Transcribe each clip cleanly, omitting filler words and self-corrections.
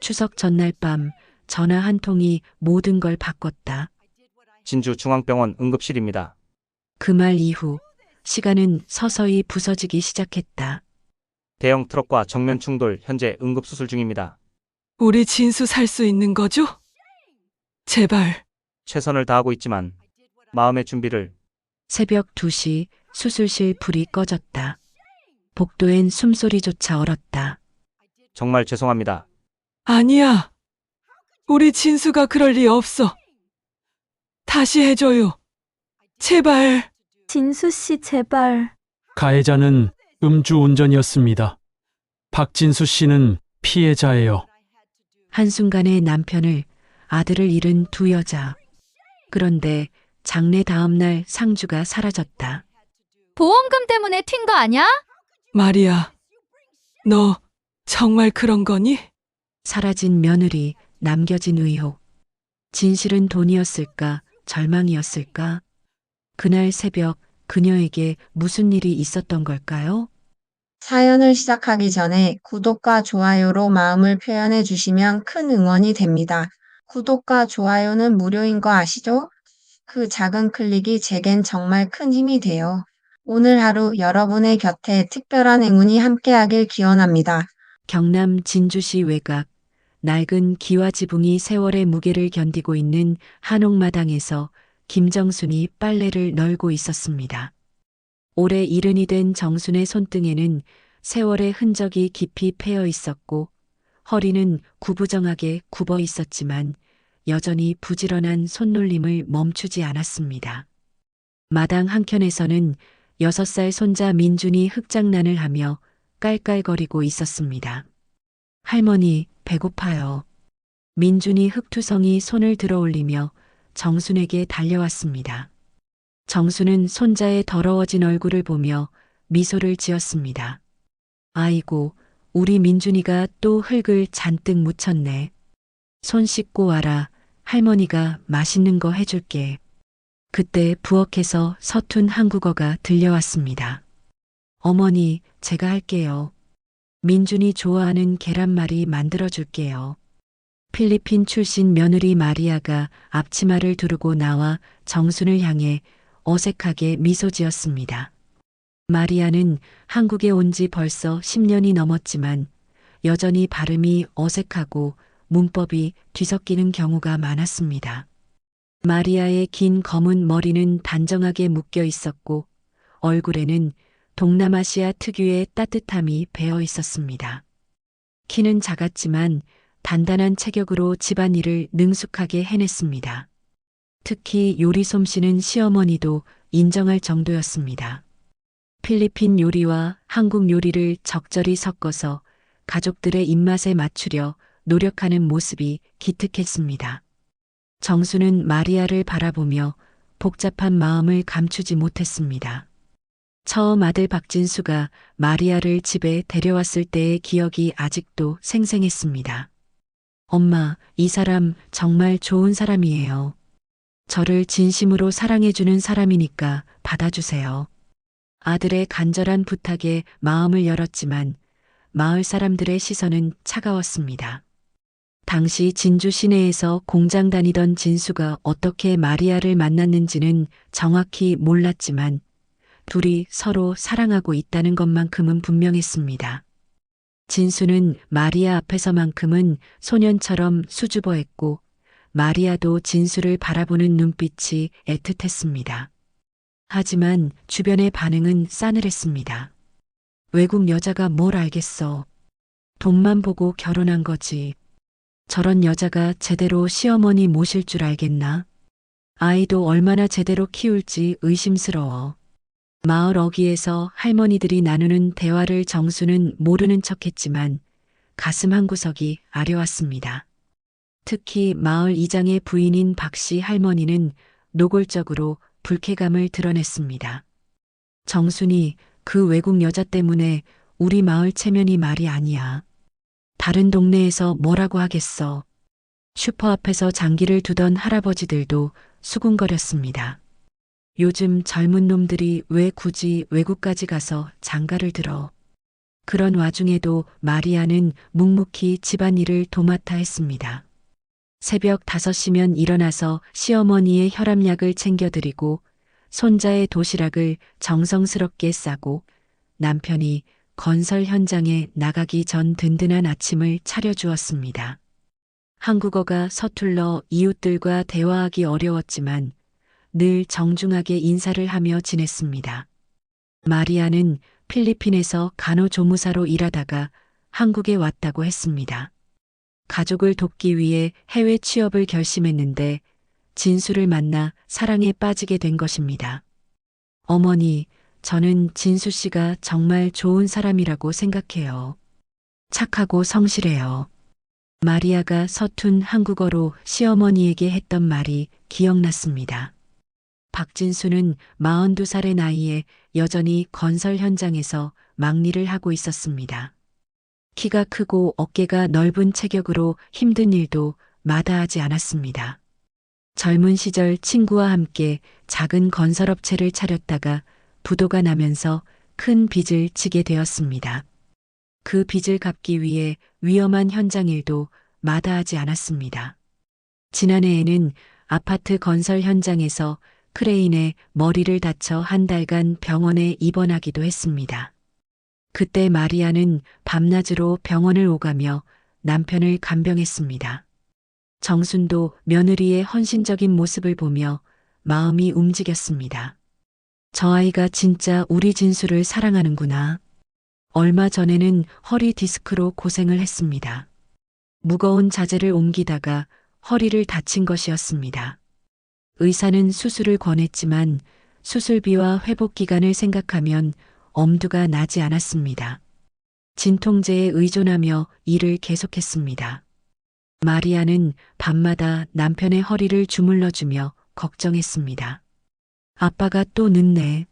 추석 전날 밤 전화 한 통이 모든 걸 바꿨다. 진주중앙병원 응급실입니다. 그 말 이후 시간은 서서히 부서지기 시작했다. 대형 트럭과 정면 충돌, 현재 응급수술 중입니다. 우리 진수 살 수 있는 거죠? 제발. 최선을 다하고 있지만 마음의 준비를. 새벽 2시 수술실 불이 꺼졌다. 복도엔 숨소리조차 얼었다. 정말 죄송합니다. 아니야. 우리 진수가 그럴 리 없어. 다시 해줘요. 제발. 진수 씨, 제발. 가해자는 음주운전이었습니다. 박진수 씨는 피해자예요. 한순간에 남편을, 아들을 잃은 두 여자. 그런데 장례 다음 날 상주가 사라졌다. 보험금 때문에 튄 거 아냐? 마리아, 너 정말 그런 거니? 사라진 며느리, 남겨진 의혹. 진실은 돈이었을까, 절망이었을까? 그날 새벽 그녀에게 무슨 일이 있었던 걸까요? 사연을 시작하기 전에 구독과 좋아요로 마음을 표현해 주시면 큰 응원이 됩니다. 구독과 좋아요는 무료인 거 아시죠? 그 작은 클릭이 제겐 정말 큰 힘이 돼요. 오늘 하루 여러분의 곁에 특별한 행운이 함께하길 기원합니다. 경남 진주시 외곽, 낡은 기와 지붕이 세월의 무게를 견디고 있는 한옥마당에서 김정순이 빨래를 널고 있었습니다. 올해 70이 된 정순의 손등에는 세월의 흔적이 깊이 패여 있었고 허리는 구부정하게 굽어 있었지만 여전히 부지런한 손놀림을 멈추지 않았습니다. 마당 한켠에서는 6살 손자 민준이 흙장난을 하며 깔깔거리고 있었습니다. 할머니, 배고파요. 민준이 흙투성이 손을 들어 올리며 정순에게 달려왔습니다. 정순은 손자의 더러워진 얼굴을 보며 미소를 지었습니다. 아이고, 우리 민준이가 또 흙을 잔뜩 묻혔네. 손 씻고 와라. 할머니가 맛있는 거 해줄게. 그때 부엌에서 서툰 한국어가 들려왔습니다. 어머니, 제가 할게요. 민준이 좋아하는 계란말이 만들어줄게요. 필리핀 출신 며느리 마리아가 앞치마를 두르고 나와 정순을 향해 어색하게 미소 지었습니다. 마리아는 한국에 온 지 벌써 10년이 넘었지만 여전히 발음이 어색하고 문법이 뒤섞이는 경우가 많았습니다. 마리아의 긴 검은 머리는 단정하게 묶여 있었고 얼굴에는 동남아시아 특유의 따뜻함이 배어 있었습니다. 키는 작았지만 단단한 체격으로 집안일을 능숙하게 해냈습니다. 특히 요리 솜씨는 시어머니도 인정할 정도였습니다. 필리핀 요리와 한국 요리를 적절히 섞어서 가족들의 입맛에 맞추려 노력하는 모습이 기특했습니다. 정수는 마리아를 바라보며 복잡한 마음을 감추지 못했습니다. 처음 아들 박진수가 마리아를 집에 데려왔을 때의 기억이 아직도 생생했습니다. 엄마, 이 사람 정말 좋은 사람이에요. 저를 진심으로 사랑해주는 사람이니까 받아주세요. 아들의 간절한 부탁에 마음을 열었지만 마을 사람들의 시선은 차가웠습니다. 당시 진주 시내에서 공장 다니던 진수가 어떻게 마리아를 만났는지는 정확히 몰랐지만 둘이 서로 사랑하고 있다는 것만큼은 분명했습니다. 진수는 마리아 앞에서만큼은 소년처럼 수줍어했고 마리아도 진수를 바라보는 눈빛이 애틋했습니다. 하지만 주변의 반응은 싸늘했습니다. 외국 여자가 뭘 알겠어. 돈만 보고 결혼한 거지. 저런 여자가 제대로 시어머니 모실 줄 알겠나? 아이도 얼마나 제대로 키울지 의심스러워. 마을 어귀에서 할머니들이 나누는 대화를 정수는 모르는 척했지만 가슴 한구석이 아려왔습니다. 특히 마을 이장의 부인인 박씨 할머니는 노골적으로 불쾌감을 드러냈습니다. 정순이 그 외국 여자 때문에 우리 마을 체면이 말이 아니야. 다른 동네에서 뭐라고 하겠어. 슈퍼 앞에서 장기를 두던 할아버지들도 수군거렸습니다. 요즘 젊은 놈들이 왜 굳이 외국까지 가서 장가를 들어. 그런 와중에도 마리아는 묵묵히 집안일을 도맡아 했습니다. 새벽 5시면 일어나서 시어머니의 혈압약을 챙겨드리고 손자의 도시락을 정성스럽게 싸고 남편이 건설 현장에 나가기 전 든든한 아침을 차려주었습니다. 한국어가 서툴러 이웃들과 대화하기 어려웠지만 늘 정중하게 인사를 하며 지냈습니다. 마리아는 필리핀에서 간호조무사로 일하다가 한국에 왔다고 했습니다. 가족을 돕기 위해 해외 취업을 결심했는데 진수를 만나 사랑에 빠지게 된 것입니다. 어머니, 저는 진수 씨가 정말 좋은 사람이라고 생각해요. 착하고 성실해요. 마리아가 서툰 한국어로 시어머니에게 했던 말이 기억났습니다. 박진수는 42살의 나이에 여전히 건설 현장에서 막일을 하고 있었습니다. 키가 크고 어깨가 넓은 체격으로 힘든 일도 마다하지 않았습니다. 젊은 시절 친구와 함께 작은 건설업체를 차렸다가 부도가 나면서 큰 빚을 지게 되었습니다. 그 빚을 갚기 위해 위험한 현장 일도 마다하지 않았습니다. 지난해에는 아파트 건설 현장에서 크레인에 머리를 다쳐 한 달간 병원에 입원하기도 했습니다. 그때 마리아는 밤낮으로 병원을 오가며 남편을 간병했습니다. 정순도 며느리의 헌신적인 모습을 보며 마음이 움직였습니다. 저 아이가 진짜 우리 진수를 사랑하는구나. 얼마 전에는 허리 디스크로 고생을 했습니다. 무거운 자재를 옮기다가 허리를 다친 것이었습니다. 의사는 수술을 권했지만 수술비와 회복 기간을 생각하면 엄두가 나지 않았습니다. 진통제에 의존하며 일을 계속했습니다. 마리아는 밤마다 남편의 허리를 주물러주며 걱정했습니다. 아빠가 또 늦네.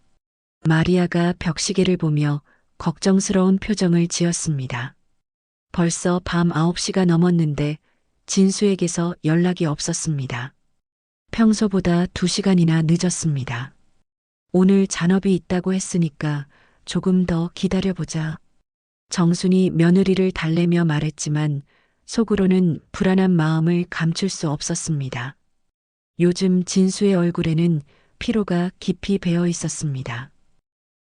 마리아가 벽시계를 보며 걱정스러운 표정을 지었습니다. 벌써 밤 9시가 넘었는데 진수에게서 연락이 없었습니다. 평소보다 2시간이나 늦었습니다. 오늘 잔업이 있다고 했으니까 조금 더 기다려보자. 정순이 며느리를 달래며 말했지만 속으로는 불안한 마음을 감출 수 없었습니다. 요즘 진수의 얼굴에는 피로가 깊이 배어 있었습니다.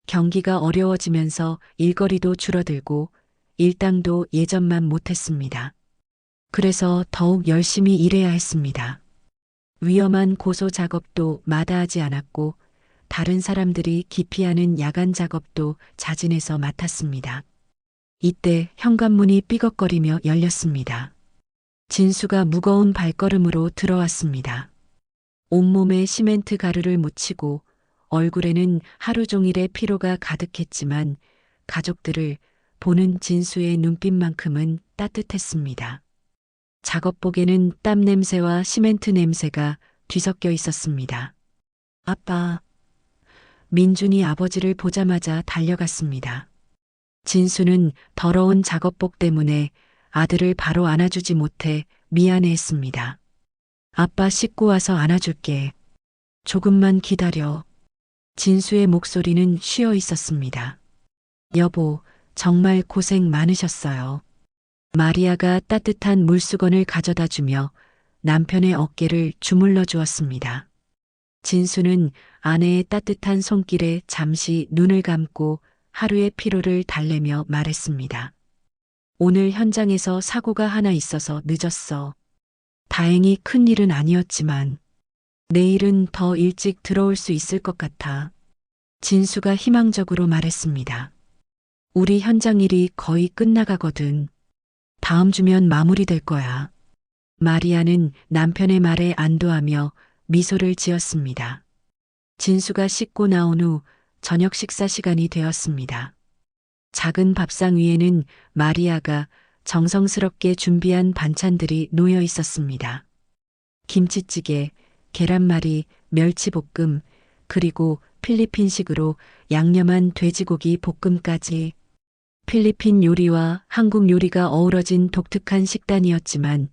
경기가 어려워지면서 일거리도 줄어들고 일당도 예전만 못했습니다. 그래서 더욱 열심히 일해야 했습니다. 위험한 고소 작업도 마다하지 않았고 다른 사람들이 기피하는 야간 작업도 자진해서 맡았습니다. 이때 현관문이 삐걱거리며 열렸습니다. 진수가 무거운 발걸음으로 들어왔습니다. 온몸에 시멘트 가루를 묻히고 얼굴에는 하루 종일의 피로가 가득했지만 가족들을 보는 진수의 눈빛만큼은 따뜻했습니다. 작업복에는 땀 냄새와 시멘트 냄새가 뒤섞여 있었습니다. 아빠. 민준이 아버지를 보자마자 달려갔습니다. 진수는 더러운 작업복 때문에 아들을 바로 안아주지 못해 미안해했습니다. 아빠 씻고 와서 안아줄게. 조금만 기다려. 진수의 목소리는 쉬어 있었습니다. 여보, 정말 고생 많으셨어요. 마리아가 따뜻한 물수건을 가져다 주며 남편의 어깨를 주물러 주었습니다. 진수는 아내의 따뜻한 손길에 잠시 눈을 감고 하루의 피로를 달래며 말했습니다. 오늘 현장에서 사고가 하나 있어서 늦었어. 다행히 큰 일은 아니었지만 내일은 더 일찍 들어올 수 있을 것 같아. 진수가 희망적으로 말했습니다. 우리 현장 일이 거의 끝나가거든. 다음 주면 마무리될 거야. 마리아는 남편의 말에 안도하며 미소를 지었습니다. 진수가 씻고 나온 후 저녁 식사 시간이 되었습니다. 작은 밥상 위에는 마리아가 정성스럽게 준비한 반찬들이 놓여 있었습니다. 김치찌개, 계란말이, 멸치볶음, 그리고 필리핀식으로 양념한 돼지고기 볶음까지. 필리핀 요리와 한국 요리가 어우러진 독특한 식단이었지만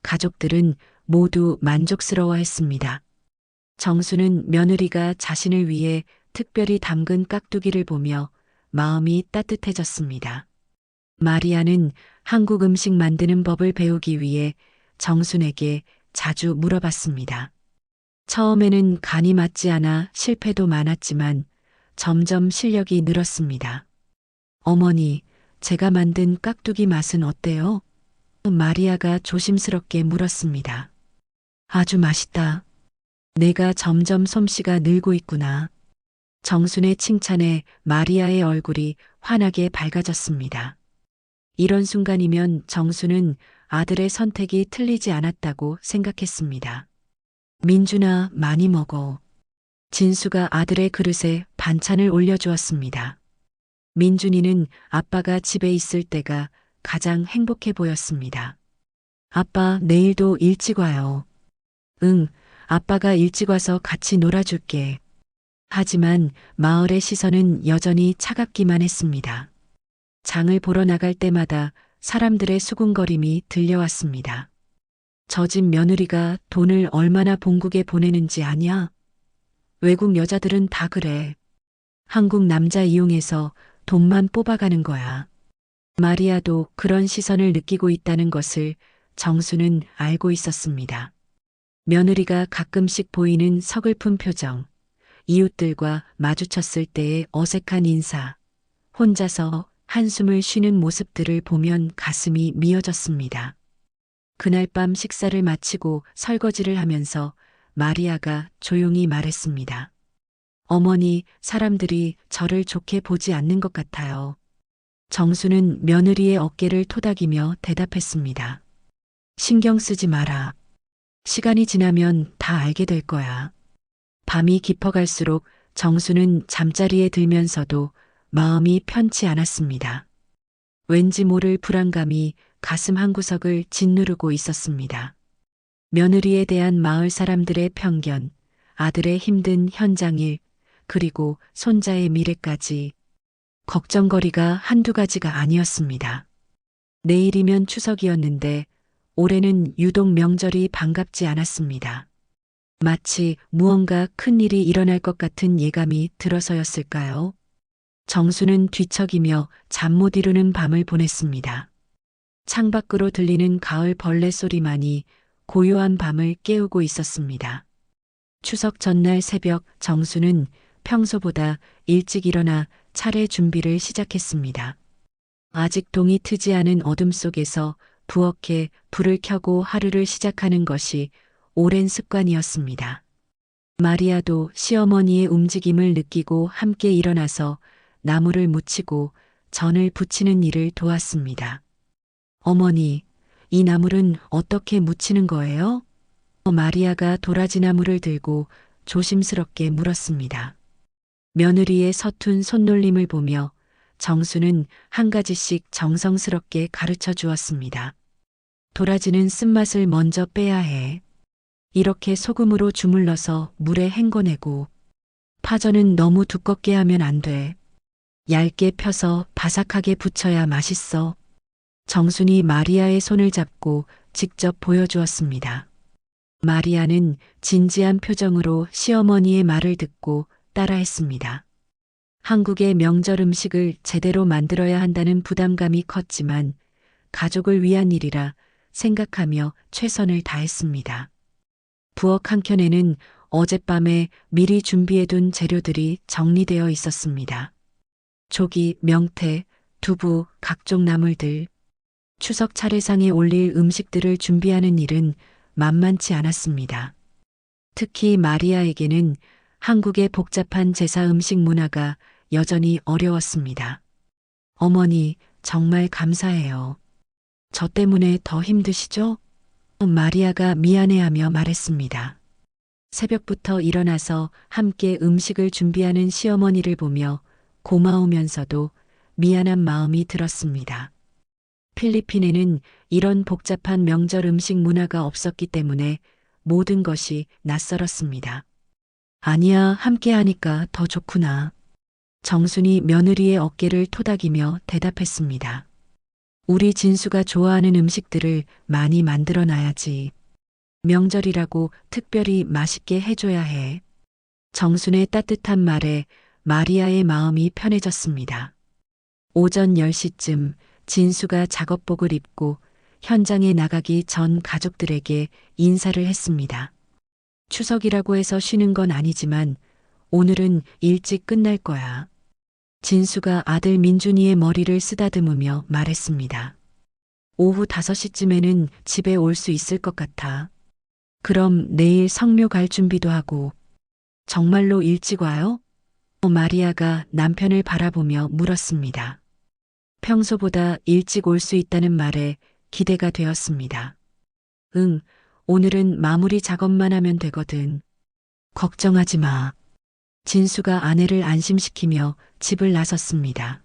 가족들은 모두 만족스러워했습니다. 정수는 며느리가 자신을 위해 특별히 담근 깍두기를 보며 마음이 따뜻해졌습니다. 마리아는 한국 음식 만드는 법을 배우기 위해 정순에게 자주 물어봤습니다. 처음에는 간이 맞지 않아 실패도 많았지만 점점 실력이 늘었습니다. 어머니, 제가 만든 깍두기 맛은 어때요? 마리아가 조심스럽게 물었습니다. 아주 맛있다. 내가 점점 솜씨가 늘고 있구나. 정순의 칭찬에 마리아의 얼굴이 환하게 밝아졌습니다. 이런 순간이면 정순은 아들의 선택이 틀리지 않았다고 생각했습니다. 민준아, 많이 먹어. 진수가 아들의 그릇에 반찬을 올려주었습니다. 민준이는 아빠가 집에 있을 때가 가장 행복해 보였습니다. 아빠, 내일도 일찍 와요. 응, 아빠가 일찍 와서 같이 놀아줄게. 하지만 마을의 시선은 여전히 차갑기만 했습니다. 장을 보러 나갈 때마다 사람들의 수군거림이 들려왔습니다. 저 집 며느리가 돈을 얼마나 본국에 보내는지 아냐? 외국 여자들은 다 그래. 한국 남자 이용해서 돈만 뽑아가는 거야. 마리아도 그런 시선을 느끼고 있다는 것을 정수는 알고 있었습니다. 며느리가 가끔씩 보이는 서글픈 표정, 이웃들과 마주쳤을 때의 어색한 인사, 혼자서 한숨을 쉬는 모습들을 보면 가슴이 미어졌습니다. 그날 밤 식사를 마치고 설거지를 하면서 마리아가 조용히 말했습니다. 어머니, 사람들이 저를 좋게 보지 않는 것 같아요. 정수는 며느리의 어깨를 토닥이며 대답했습니다. 신경 쓰지 마라. 시간이 지나면 다 알게 될 거야. 밤이 깊어갈수록 정수는 잠자리에 들면서도 마음이 편치 않았습니다. 왠지 모를 불안감이 가슴 한구석을 짓누르고 있었습니다. 며느리에 대한 마을 사람들의 편견, 아들의 힘든 현장일, 그리고 손자의 미래까지 걱정거리가 한두 가지가 아니었습니다. 내일이면 추석이었는데 올해는 유독 명절이 반갑지 않았습니다. 마치 무언가 큰 일이 일어날 것 같은 예감이 들어서였을까요? 정수는 뒤척이며 잠 못 이루는 밤을 보냈습니다. 창밖으로 들리는 가을 벌레 소리만이 고요한 밤을 깨우고 있었습니다. 추석 전날 새벽 정수는 평소보다 일찍 일어나 차례 준비를 시작했습니다. 아직 동이 트지 않은 어둠 속에서 부엌에 불을 켜고 하루를 시작하는 것이 오랜 습관이었습니다. 마리아도 시어머니의 움직임을 느끼고 함께 일어나서 나무를 묻히고 전을 붙이는 일을 도왔습니다. 어머니, 이 나물은 어떻게 묻히는 거예요? 마리아가 도라지 나무를 들고 조심스럽게 물었습니다. 며느리의 서툰 손놀림을 보며 정수는 한 가지씩 정성스럽게 가르쳐 주었습니다. 도라지는 쓴맛을 먼저 빼야 해. 이렇게 소금으로 주물러서 물에 헹궈내고, 파전은 너무 두껍게 하면 안 돼. 얇게 펴서 바삭하게 부쳐야 맛있어. 정순이 마리아의 손을 잡고 직접 보여주었습니다. 마리아는 진지한 표정으로 시어머니의 말을 듣고 따라했습니다. 한국의 명절 음식을 제대로 만들어야 한다는 부담감이 컸지만 가족을 위한 일이라 생각하며 최선을 다했습니다. 부엌 한켠에는 어젯밤에 미리 준비해둔 재료들이 정리되어 있었습니다. 조기, 명태, 두부, 각종 나물들. 추석 차례상에 올릴 음식들을 준비하는 일은 만만치 않았습니다. 특히 마리아에게는 한국의 복잡한 제사 음식 문화가 여전히 어려웠습니다. 어머니, 정말 감사해요. 저 때문에 더 힘드시죠? 마리아가 미안해하며 말했습니다. 새벽부터 일어나서 함께 음식을 준비하는 시어머니를 보며 고마우면서도 미안한 마음이 들었습니다. 필리핀에는 이런 복잡한 명절 음식 문화가 없었기 때문에 모든 것이 낯설었습니다. 아니야, 함께 하니까 더 좋구나. 정순이 며느리의 어깨를 토닥이며 대답했습니다. 우리 진수가 좋아하는 음식들을 많이 만들어 놔야지. 명절이라고 특별히 맛있게 해줘야 해. 정순의 따뜻한 말에 마리아의 마음이 편해졌습니다. 오전 10시쯤 진수가 작업복을 입고 현장에 나가기 전 가족들에게 인사를 했습니다. 추석이라고 해서 쉬는 건 아니지만 오늘은 일찍 끝날 거야. 진수가 아들 민준이의 머리를 쓰다듬으며 말했습니다. 오후 5시쯤에는 집에 올 수 있을 것 같아. 그럼 내일 성묘 갈 준비도 하고. 정말로 일찍 와요? 마리아가 남편을 바라보며 물었습니다. 평소보다 일찍 올 수 있다는 말에 기대가 되었습니다. 응, 오늘은 마무리 작업만 하면 되거든. 걱정하지 마. 진수가 아내를 안심시키며 집을 나섰습니다.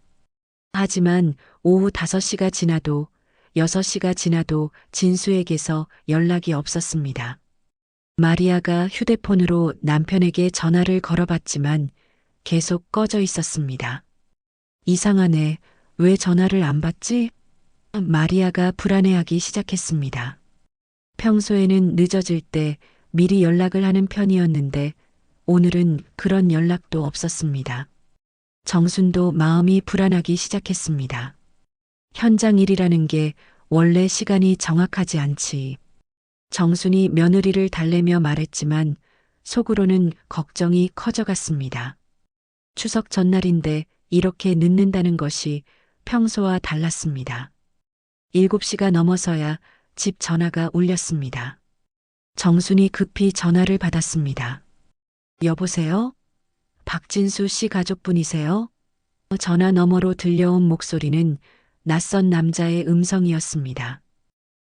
하지만 오후 5시가 지나도 6시가 지나도 진수에게서 연락이 없었습니다. 마리아가 휴대폰으로 남편에게 전화를 걸어봤지만 계속 꺼져 있었습니다. 이상하네. 왜 전화를 안 받지? 마리아가 불안해하기 시작했습니다. 평소에는 늦어질 때 미리 연락을 하는 편이었는데 오늘은 그런 연락도 없었습니다. 정순도 마음이 불안하기 시작했습니다. 현장 일이라는 게 원래 시간이 정확하지 않지. 정순이 며느리를 달래며 말했지만 속으로는 걱정이 커져갔습니다. 추석 전날인데 이렇게 늦는다는 것이 평소와 달랐습니다. 7시가 넘어서야 집 전화가 울렸습니다. 정순이 급히 전화를 받았습니다. 여보세요? 박진수 씨 가족분이세요? 전화 너머로 들려온 목소리는 낯선 남자의 음성이었습니다.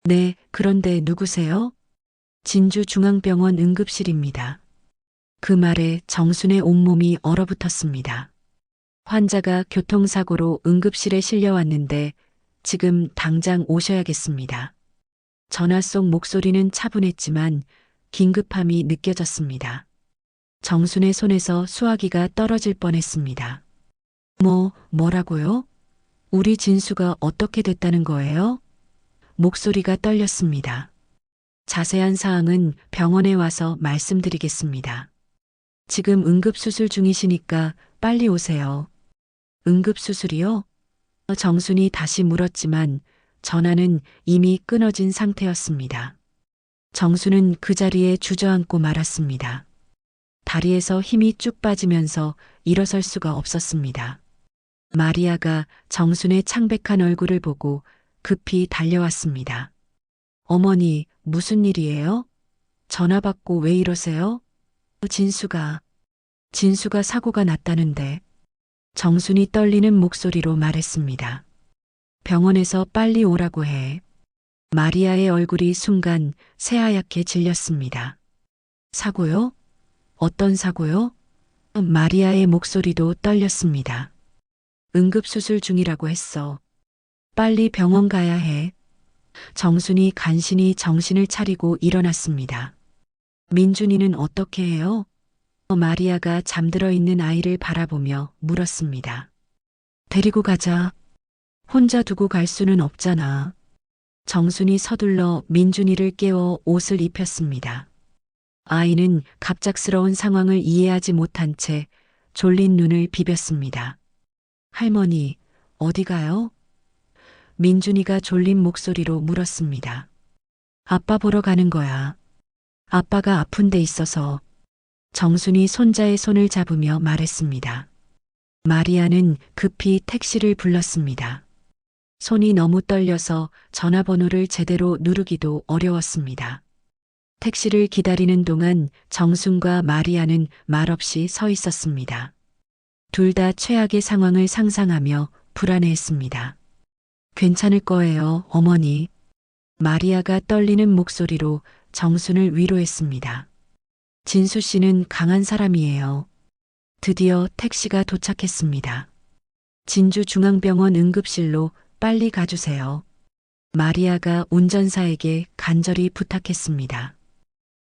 네, 그런데 누구세요? 진주중앙병원 응급실입니다. 그 말에 정순의 온몸이 얼어붙었습니다. 환자가 교통사고로 응급실에 실려왔는데 지금 당장 오셔야겠습니다. 전화 속 목소리는 차분했지만 긴급함이 느껴졌습니다. 정순의 손에서 수화기가 떨어질 뻔했습니다. 뭐라고요? 우리 진수가 어떻게 됐다는 거예요? 목소리가 떨렸습니다. 자세한 사항은 병원에 와서 말씀드리겠습니다. 지금 응급수술 중이시니까 빨리 오세요. 응급수술이요? 정순이 다시 물었지만 전화는 이미 끊어진 상태였습니다. 정순은 그 자리에 주저앉고 말았습니다. 다리에서 힘이 쭉 빠지면서 일어설 수가 없었습니다. 마리아가 정순의 창백한 얼굴을 보고 급히 달려왔습니다. 어머니, 무슨 일이에요? 전화 받고 왜 이러세요? 진수가 사고가 났다는데. 정순이 떨리는 목소리로 말했습니다. 병원에서 빨리 오라고 해. 마리아의 얼굴이 순간 새하얗게 질렸습니다. 사고요? 어떤 사고요? 마리아의 목소리도 떨렸습니다. 응급수술 중이라고 했어. 빨리 병원 가야 해. 정순이 간신히 정신을 차리고 일어났습니다. 민준이는 어떻게 해요? 마리아가 잠들어 있는 아이를 바라보며 물었습니다. 데리고 가자. 혼자 두고 갈 수는 없잖아. 정순이 서둘러 민준이를 깨워 옷을 입혔습니다. 아이는 갑작스러운 상황을 이해하지 못한 채 졸린 눈을 비볐습니다. 할머니, 어디 가요? 민준이가 졸린 목소리로 물었습니다. 아빠 보러 가는 거야. 아빠가 아픈 데 있어서. 정순이 손자의 손을 잡으며 말했습니다. 마리아는 급히 택시를 불렀습니다. 손이 너무 떨려서 전화번호를 제대로 누르기도 어려웠습니다. 택시를 기다리는 동안 정순과 마리아는 말없이 서 있었습니다. 둘 다 최악의 상황을 상상하며 불안해했습니다. 괜찮을 거예요, 어머니. 마리아가 떨리는 목소리로 정순을 위로했습니다. 진수 씨는 강한 사람이에요. 드디어 택시가 도착했습니다. 진주중앙병원 응급실로 빨리 가주세요. 마리아가 운전사에게 간절히 부탁했습니다.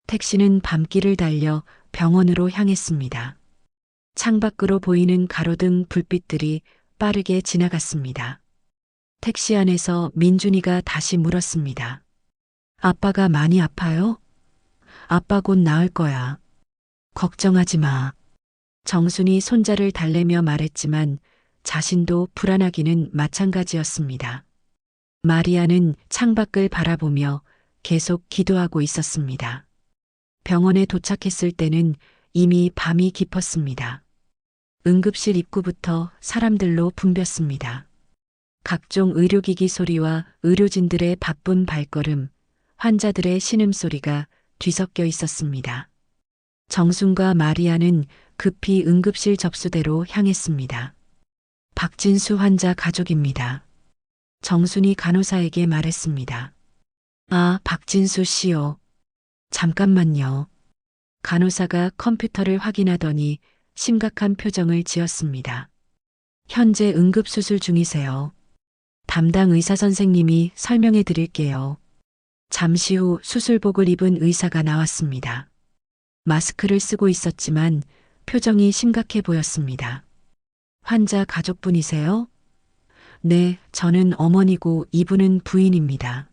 택시는 밤길을 달려 병원으로 향했습니다. 창밖으로 보이는 가로등 불빛들이 빠르게 지나갔습니다. 택시 안에서 민준이가 다시 물었습니다. 아빠가 많이 아파요? 아빠 곧 나을 거야. 걱정하지 마. 정순이 손자를 달래며 말했지만 자신도 불안하기는 마찬가지였습니다. 마리아는 창밖을 바라보며 계속 기도하고 있었습니다. 병원에 도착했을 때는 이미 밤이 깊었습니다. 응급실 입구부터 사람들로 붐볐습니다. 각종 의료기기 소리와 의료진들의 바쁜 발걸음, 환자들의 신음소리가 뒤섞여 있었습니다. 정순과 마리아는 급히 응급실 접수대로 향했습니다. 박진수 환자 가족입니다. 정순이 간호사에게 말했습니다. 아, 박진수 씨요. 잠깐만요. 간호사가 컴퓨터를 확인하더니 심각한 표정을 지었습니다. 현재 응급수술 중이세요. 담당 의사 선생님이 설명해 드릴게요. 잠시 후 수술복을 입은 의사가 나왔습니다. 마스크를 쓰고 있었지만 표정이 심각해 보였습니다. 환자 가족분이세요? 네, 저는 어머니고 이분은 부인입니다.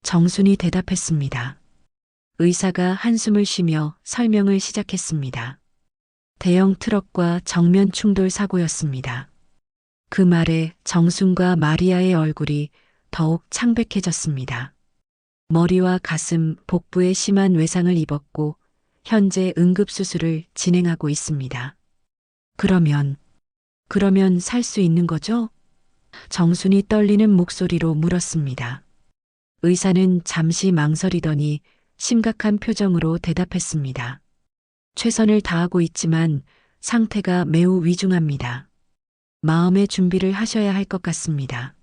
정순이 대답했습니다. 의사가 한숨을 쉬며 설명을 시작했습니다. 대형 트럭과 정면 충돌 사고였습니다. 그 말에 정순과 마리아의 얼굴이 더욱 창백해졌습니다. 머리와 가슴, 복부에 심한 외상을 입었고 현재 응급수술을 진행하고 있습니다. 그러면 살 수 있는 거죠? 정순이 떨리는 목소리로 물었습니다. 의사는 잠시 망설이더니 심각한 표정으로 대답했습니다. 최선을 다하고 있지만 상태가 매우 위중합니다. 마음의 준비를 하셔야 할 것 같습니다.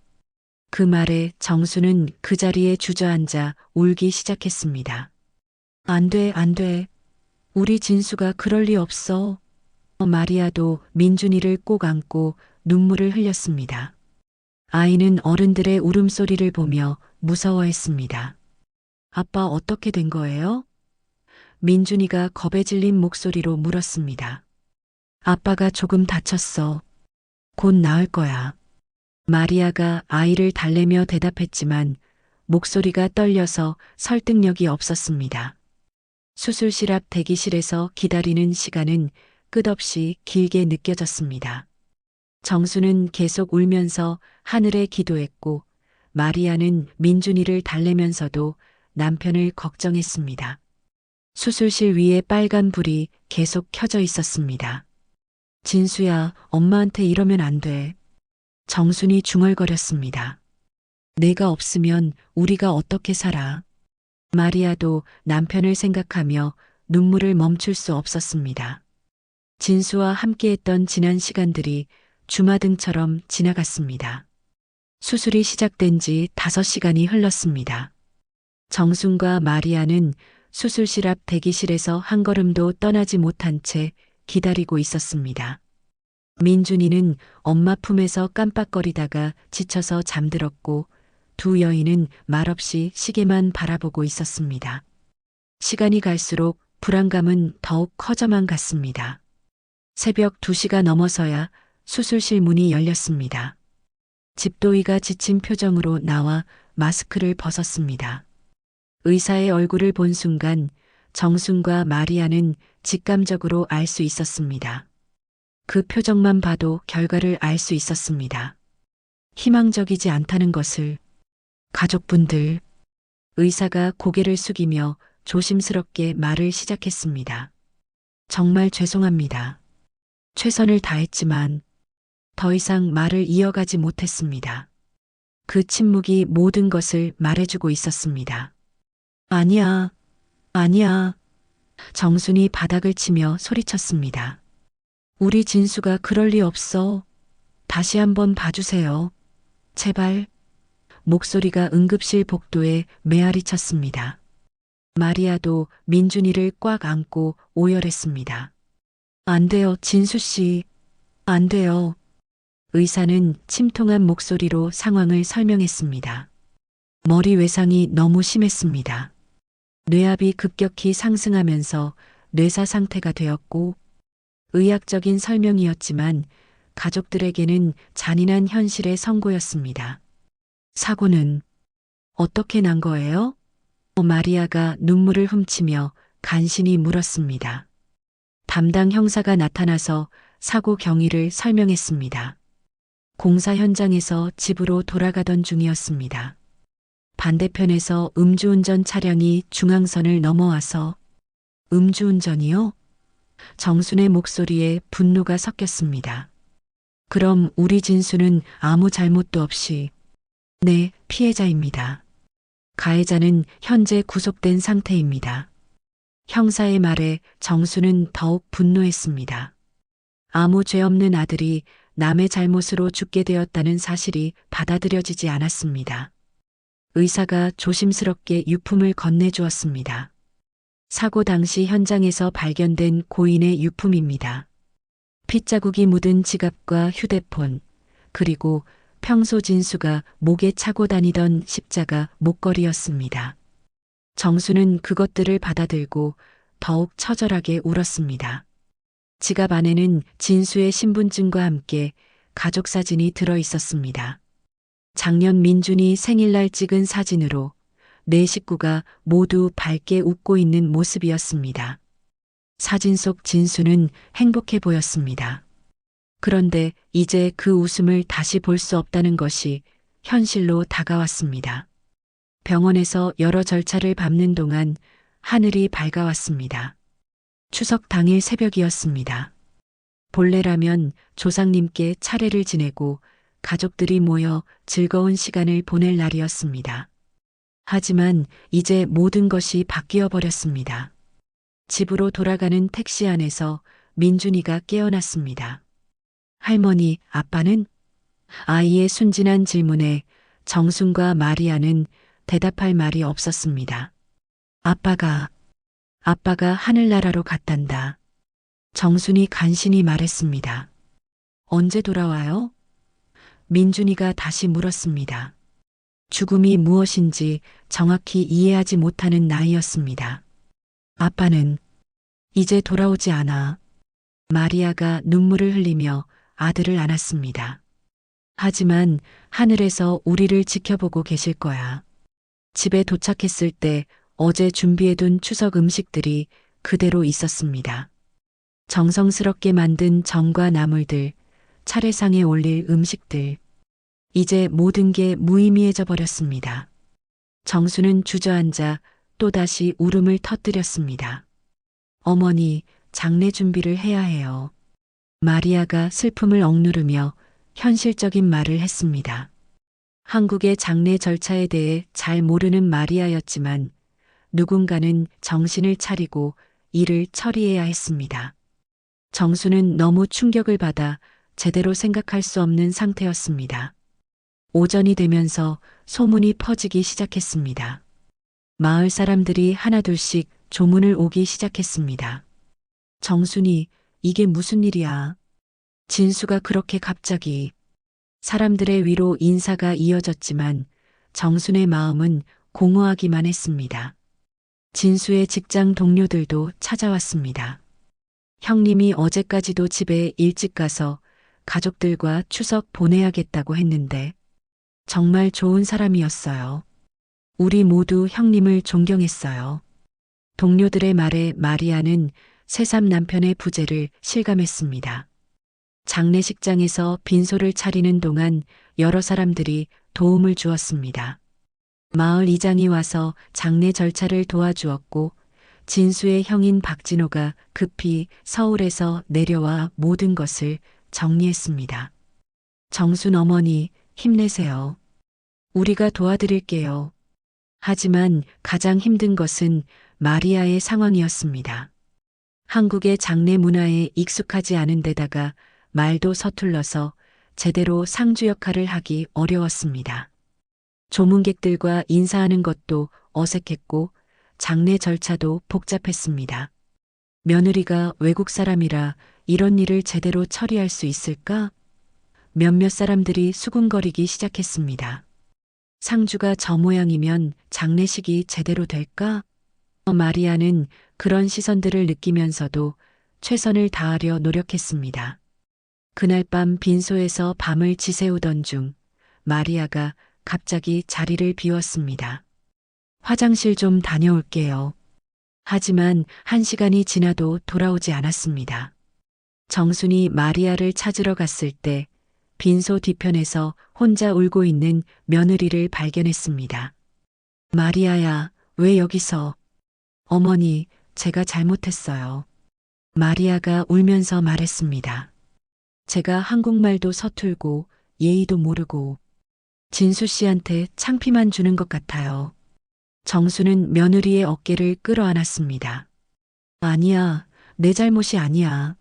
그 말에 정수는 그 자리에 주저앉아 울기 시작했습니다. 안 돼, 안 돼. 우리 진수가 그럴 리 없어. 마리아도 민준이를 꼭 안고 눈물을 흘렸습니다. 아이는 어른들의 울음소리를 보며 무서워했습니다. 아빠 어떻게 된 거예요? 민준이가 겁에 질린 목소리로 물었습니다. 아빠가 조금 다쳤어. 곧 나을 거야. 마리아가 아이를 달래며 대답했지만 목소리가 떨려서 설득력이 없었습니다. 수술실 앞 대기실에서 기다리는 시간은 끝없이 길게 느껴졌습니다. 정수는 계속 울면서 하늘에 기도했고 마리아는 민준이를 달래면서도 남편을 걱정했습니다. 수술실 위에 빨간 불이 계속 켜져 있었습니다. 진수야, 엄마한테 이러면 안 돼. 정순이 중얼거렸습니다. 내가 없으면 우리가 어떻게 살아? 마리아도 남편을 생각하며 눈물을 멈출 수 없었습니다. 진수와 함께했던 지난 시간들이 주마등처럼 지나갔습니다. 수술이 시작된 지 5시간이 흘렀습니다. 정순과 마리아는 수술실 앞 대기실에서 한 걸음도 떠나지 못한 채 기다리고 있었습니다. 민준이는 엄마 품에서 깜빡거리다가 지쳐서 잠들었고 두 여인은 말없이 시계만 바라보고 있었습니다. 시간이 갈수록 불안감은 더욱 커져만 갔습니다. 새벽 2시가 넘어서야 수술실 문이 열렸습니다. 집도이가 지친 표정으로 나와 마스크를 벗었습니다. 의사의 얼굴을 본 순간 정순과 마리아는 직감적으로 알 수 있었습니다. 그 표정만 봐도 결과를 알 수 있었습니다. 희망적이지 않다는 것을. 가족분들, 의사가 고개를 숙이며 조심스럽게 말을 시작했습니다. 정말 죄송합니다. 최선을 다했지만 더 이상 말을 이어가지 못했습니다. 그 침묵이 모든 것을 말해주고 있었습니다. 아니야, 아니야. 정순이 바닥을 치며 소리쳤습니다. 우리 진수가 그럴 리 없어. 다시 한번 봐주세요. 제발. 목소리가 응급실 복도에 메아리 쳤습니다. 마리아도 민준이를 꽉 안고 오열했습니다. 안 돼요, 진수 씨. 안 돼요. 의사는 침통한 목소리로 상황을 설명했습니다. 머리 외상이 너무 심했습니다. 뇌압이 급격히 상승하면서 뇌사 상태가 되었고 의학적인 설명이었지만 가족들에게는 잔인한 현실의 선고였습니다. 사고는 어떻게 난 거예요? 마리아가 눈물을 훔치며 간신히 물었습니다. 담당 형사가 나타나서 사고 경위를 설명했습니다. 공사 현장에서 집으로 돌아가던 중이었습니다. 반대편에서 음주운전 차량이 중앙선을 넘어와서 음주운전이요? 정순의 목소리에 분노가 섞였습니다. 그럼 우리 진수는 아무 잘못도 없이 네, 피해자입니다. 가해자는 현재 구속된 상태입니다. 형사의 말에 정수는 더욱 분노했습니다. 아무 죄 없는 아들이 남의 잘못으로 죽게 되었다는 사실이 받아들여지지 않았습니다. 의사가 조심스럽게 유품을 건네주었습니다. 사고 당시 현장에서 발견된 고인의 유품입니다. 핏자국이 묻은 지갑과 휴대폰, 그리고 평소 진수가 목에 차고 다니던 십자가 목걸이였습니다. 정수는 그것들을 받아들고 더욱 처절하게 울었습니다. 지갑 안에는 진수의 신분증과 함께 가족 사진이 들어 있었습니다. 작년 민준이 생일날 찍은 사진으로 네 식구가 모두 밝게 웃고 있는 모습이었습니다. 사진 속 진수는 행복해 보였습니다. 그런데 이제 그 웃음을 다시 볼 수 없다는 것이 현실로 다가왔습니다. 병원에서 여러 절차를 밟는 동안 하늘이 밝아왔습니다. 추석 당일 새벽이었습니다. 본래라면 조상님께 차례를 지내고 가족들이 모여 즐거운 시간을 보낼 날이었습니다. 하지만 이제 모든 것이 바뀌어 버렸습니다. 집으로 돌아가는 택시 안에서 민준이가 깨어났습니다. 할머니, 아빠는? 아이의 순진한 질문에 정순과 마리아는 대답할 말이 없었습니다. 아빠가 하늘나라로 갔단다. 정순이 간신히 말했습니다. 언제 돌아와요? 민준이가 다시 물었습니다. 죽음이 무엇인지 정확히 이해하지 못하는 나이였습니다. 아빠는 이제 돌아오지 않아. 마리아가 눈물을 흘리며 아들을 안았습니다. 하지만 하늘에서 우리를 지켜보고 계실 거야. 집에 도착했을 때 어제 준비해둔 추석 음식들이 그대로 있었습니다. 정성스럽게 만든 전과 나물들, 차례상에 올릴 음식들. 이제 모든 게 무의미해져 버렸습니다. 정수는 주저앉아 또다시 울음을 터뜨렸습니다. 어머니, 장례 준비를 해야 해요. 마리아가 슬픔을 억누르며 현실적인 말을 했습니다. 한국의 장례 절차에 대해 잘 모르는 마리아였지만 누군가는 정신을 차리고 일을 처리해야 했습니다. 정수는 너무 충격을 받아 제대로 생각할 수 없는 상태였습니다. 오전이 되면서 소문이 퍼지기 시작했습니다. 마을 사람들이 하나둘씩 조문을 오기 시작했습니다. 정순이, 이게 무슨 일이야? 진수가 그렇게 갑자기. 사람들의 위로 인사가 이어졌지만 정순의 마음은 공허하기만 했습니다. 진수의 직장 동료들도 찾아왔습니다. 형님이 어제까지도 집에 일찍 가서 가족들과 추석 보내야겠다고 했는데 정말 좋은 사람이었어요. 우리 모두 형님을 존경했어요. 동료들의 말에 마리아는 새삼 남편의 부재를 실감했습니다. 장례식장에서 빈소를 차리는 동안 여러 사람들이 도움을 주었습니다. 마을 이장이 와서 장례 절차를 도와주었고 진수의 형인 박진호가 급히 서울에서 내려와 모든 것을 정리했습니다. 정순 어머니, 힘내세요. 우리가 도와드릴게요. 하지만 가장 힘든 것은 마리아의 상황이었습니다. 한국의 장례 문화에 익숙하지 않은 데다가 말도 서툴러서 제대로 상주 역할을 하기 어려웠습니다. 조문객들과 인사하는 것도 어색했고 장례 절차도 복잡했습니다. 며느리가 외국 사람이라 이런 일을 제대로 처리할 수 있을까? 몇몇 사람들이 수군거리기 시작했습니다. 상주가 저 모양이면 장례식이 제대로 될까? 마리아는 그런 시선들을 느끼면서도 최선을 다하려 노력했습니다. 그날 밤 빈소에서 밤을 지새우던 중 마리아가 갑자기 자리를 비웠습니다. 화장실 좀 다녀올게요. 하지만 1시간이 지나도 돌아오지 않았습니다. 정순이 마리아를 찾으러 갔을 때 빈소 뒤편에서 혼자 울고 있는 며느리를 발견했습니다. 마리아야, 왜 여기서? 어머니, 제가 잘못했어요. 마리아가 울면서 말했습니다. 제가 한국말도 서툴고 예의도 모르고 진수 씨한테 창피만 주는 것 같아요. 정수는 며느리의 어깨를 끌어안았습니다. 아니야, 내 잘못이 아니야.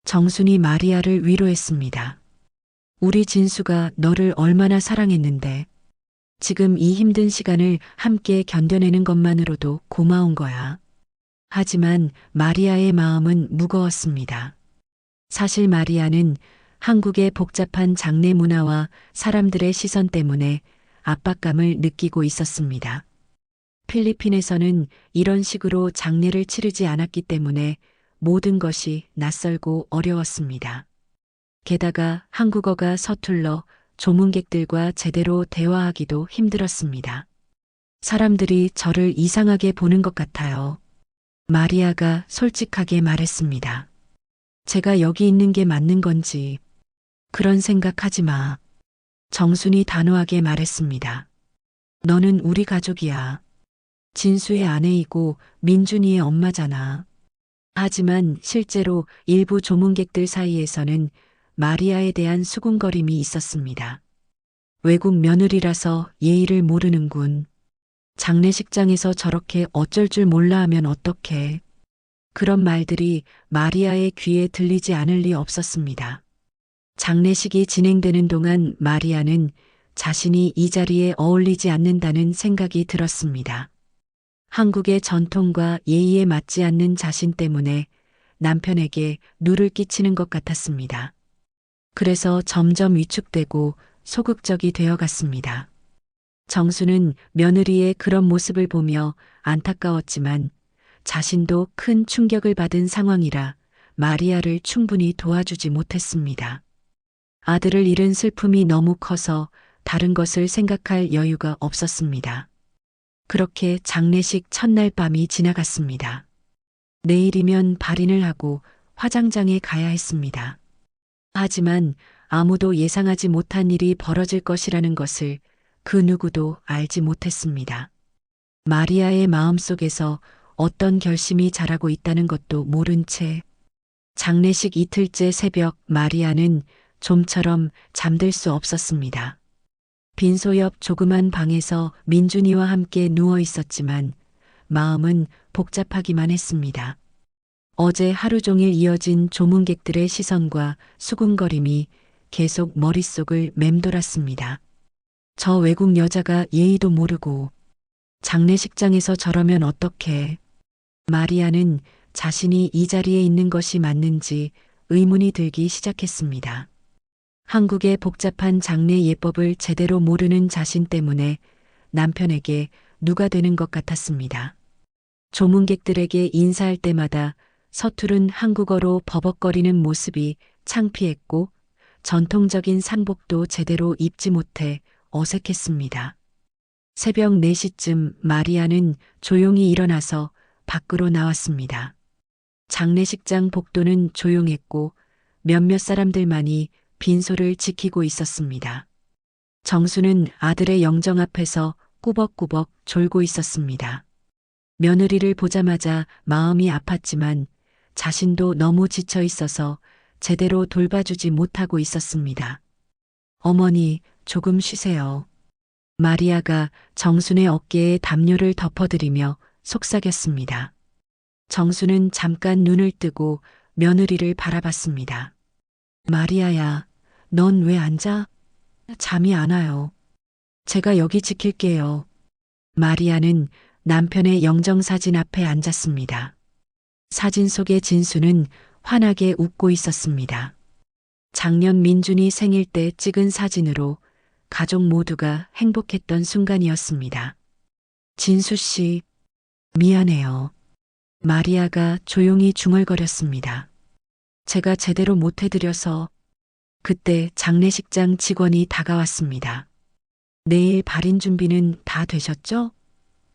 정순이 마리아를 위로했습니다. 우리 진수가 너를 얼마나 사랑했는데 지금 이 힘든 시간을 함께 견뎌내는 것만으로도 고마운 거야. 하지만 마리아의 마음은 무거웠습니다. 사실 마리아는 한국의 복잡한 장례 문화와 사람들의 시선 때문에 압박감을 느끼고 있었습니다. 필리핀에서는 이런 식으로 장례를 치르지 않았기 때문에 모든 것이 낯설고 어려웠습니다. 게다가 한국어가 서툴러 조문객들과 제대로 대화하기도 힘들었습니다. 사람들이 저를 이상하게 보는 것 같아요. 마리아가 솔직하게 말했습니다. 제가 여기 있는 게 맞는 건지 그런 생각하지 마. 정순이 단호하게 말했습니다. 너는 우리 가족이야. 진수의 아내이고 민준이의 엄마잖아. 하지만 실제로 일부 조문객들 사이에서는 마리아에 대한 수군거림이 있었습니다. 외국 며느리라서 예의를 모르는군. 장례식장에서 저렇게 어쩔 줄 몰라 하면 어떡해. 그런 말들이 마리아의 귀에 들리지 않을 리 없었습니다. 장례식이 진행되는 동안 마리아는 자신이 이 자리에 어울리지 않는다는 생각이 들었습니다. 한국의 전통과 예의에 맞지 않는 자신 때문에 남편에게 누를 끼치는 것 같았습니다. 그래서 점점 위축되고 소극적이 되어갔습니다. 정수는 며느리의 그런 모습을 보며 안타까웠지만 자신도 큰 충격을 받은 상황이라 마리아를 충분히 도와주지 못했습니다. 아들을 잃은 슬픔이 너무 커서 다른 것을 생각할 여유가 없었습니다. 그렇게 장례식 첫날 밤이 지나갔습니다. 내일이면 발인을 하고 화장장에 가야 했습니다. 하지만 아무도 예상하지 못한 일이 벌어질 것이라는 것을 그 누구도 알지 못했습니다. 마리아의 마음속에서 어떤 결심이 자라고 있다는 것도 모른 채 장례식 이틀째 새벽 마리아는 좀처럼 잠들 수 없었습니다. 빈소 옆 조그만 방에서 민준이와 함께 누워 있었지만 마음은 복잡하기만 했습니다. 어제 하루 종일 이어진 조문객들의 시선과 수군거림이 계속 머릿속을 맴돌았습니다. 저 외국 여자가 예의도 모르고 장례식장에서 저러면 어떡해. 마리아는 자신이 이 자리에 있는 것이 맞는지 의문이 들기 시작했습니다. 한국의 복잡한 장례 예법을 제대로 모르는 자신 때문에 남편에게 누가 되는 것 같았습니다. 조문객들에게 인사할 때마다 서투른 한국어로 버벅거리는 모습이 창피했고 전통적인 상복도 제대로 입지 못해 어색했습니다. 새벽 4시쯤 마리아는 조용히 일어나서 밖으로 나왔습니다. 장례식장 복도는 조용했고 몇몇 사람들만이 빈소를 지키고 있었습니다. 정수는 아들의 영정 앞에서 꾸벅꾸벅 졸고 있었습니다. 며느리를 보자마자 마음이 아팠지만 자신도 너무 지쳐 있어서 제대로 돌봐주지 못하고 있었습니다. 어머니, 조금 쉬세요. 마리아가 정순의 어깨에 담요를 덮어드리며 속삭였습니다. 정수는 잠깐 눈을 뜨고 며느리를 바라봤습니다. 마리아야, 넌 왜 안 자? 잠이 안 와요. 제가 여기 지킬게요. 마리아는 남편의 영정사진 앞에 앉았습니다. 사진 속의 진수는 환하게 웃고 있었습니다. 작년 민준이 생일 때 찍은 사진으로 가족 모두가 행복했던 순간이었습니다. 진수 씨, 미안해요. 마리아가 조용히 중얼거렸습니다. 제가 제대로 못 해드려서. 그때 장례식장 직원이 다가왔습니다. 내일 발인 준비는 다 되셨죠?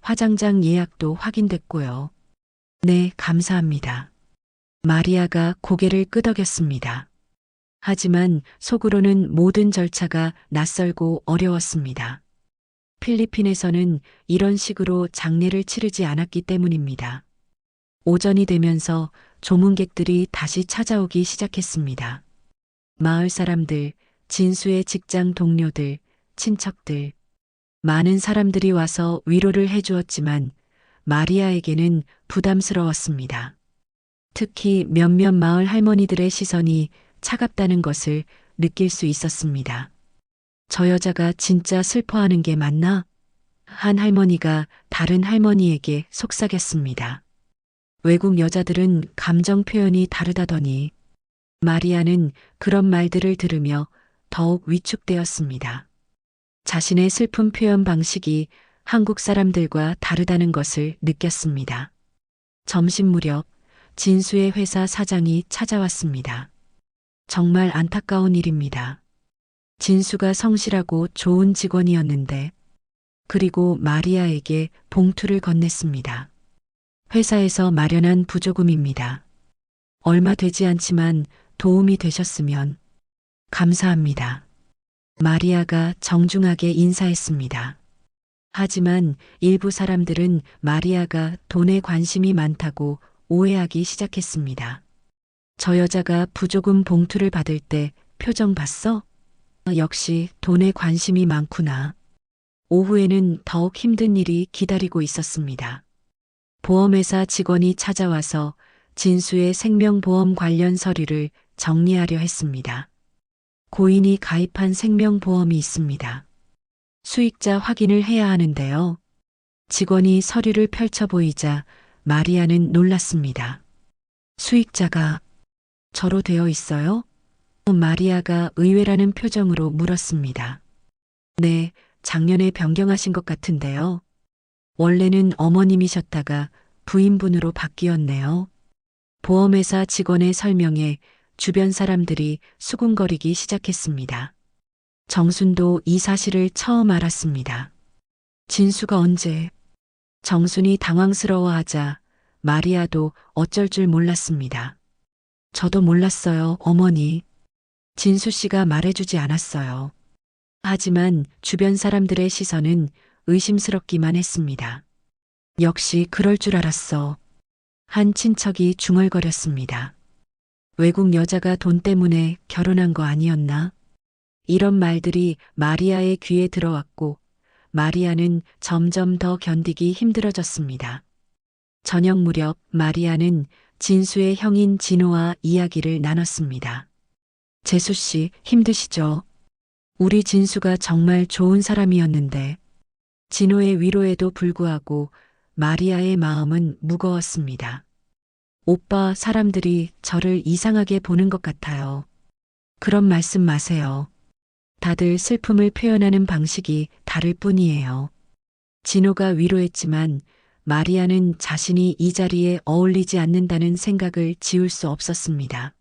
화장장 예약도 확인됐고요. 네, 감사합니다. 마리아가 고개를 끄덕였습니다. 하지만 속으로는 모든 절차가 낯설고 어려웠습니다. 필리핀에서는 이런 식으로 장례를 치르지 않았기 때문입니다. 오전이 되면서 조문객들이 다시 찾아오기 시작했습니다. 마을 사람들, 진수의 직장 동료들, 친척들, 많은 사람들이 와서 위로를 해주었지만 마리아에게는 부담스러웠습니다. 특히 몇몇 마을 할머니들의 시선이 차갑다는 것을 느낄 수 있었습니다. 저 여자가 진짜 슬퍼하는 게 맞나? 한 할머니가 다른 할머니에게 속삭였습니다. 외국 여자들은 감정 표현이 다르다더니 마리아는 그런 말들을 들으며 더욱 위축되었습니다. 자신의 슬픔 표현 방식이 한국 사람들과 다르다는 것을 느꼈습니다. 점심 무렵 진수의 회사 사장이 찾아왔습니다. 정말 안타까운 일입니다. 진수가 성실하고 좋은 직원이었는데, 그리고 마리아에게 봉투를 건넸습니다. 회사에서 마련한 부조금입니다. 얼마 되지 않지만 도움이 되셨으면 감사합니다. 마리아가 정중하게 인사했습니다. 하지만 일부 사람들은 마리아가 돈에 관심이 많다고 오해하기 시작했습니다. 저 여자가 부조금 봉투를 받을 때 표정 봤어? 역시 돈에 관심이 많구나. 오후에는 더욱 힘든 일이 기다리고 있었습니다. 보험회사 직원이 찾아와서 진수의 생명보험 관련 서류를 정리하려 했습니다. 고인이 가입한 생명보험이 있습니다. 수익자 확인을 해야 하는데요. 직원이 서류를 펼쳐 보이자 마리아는 놀랐습니다. 수익자가 저로 되어 있어요? 마리아가 의외라는 표정으로 물었습니다. 네, 작년에 변경하신 것 같은데요. 원래는 어머님이셨다가 부인분으로 바뀌었네요. 보험회사 직원의 설명에 주변 사람들이 수군거리기 시작했습니다. 정순도 이 사실을 처음 알았습니다. 진수가 언제? 정순이 당황스러워하자 마리아도 어쩔 줄 몰랐습니다. 저도 몰랐어요, 어머니. 진수 씨가 말해주지 않았어요. 하지만 주변 사람들의 시선은 의심스럽기만 했습니다. 역시 그럴 줄 알았어. 한 친척이 중얼거렸습니다. 외국 여자가 돈 때문에 결혼한 거 아니었나? 이런 말들이 마리아의 귀에 들어왔고 마리아는 점점 더 견디기 힘들어졌습니다. 저녁 무렵 마리아는 진수의 형인 진호와 이야기를 나눴습니다. 재수 씨, 힘드시죠? 우리 진수가 정말 좋은 사람이었는데. 진호의 위로에도 불구하고 마리아의 마음은 무거웠습니다. 오빠, 사람들이 저를 이상하게 보는 것 같아요. 그런 말씀 마세요. 다들 슬픔을 표현하는 방식이 다를 뿐이에요. 진호가 위로했지만 마리아는 자신이 이 자리에 어울리지 않는다는 생각을 지울 수 없었습니다.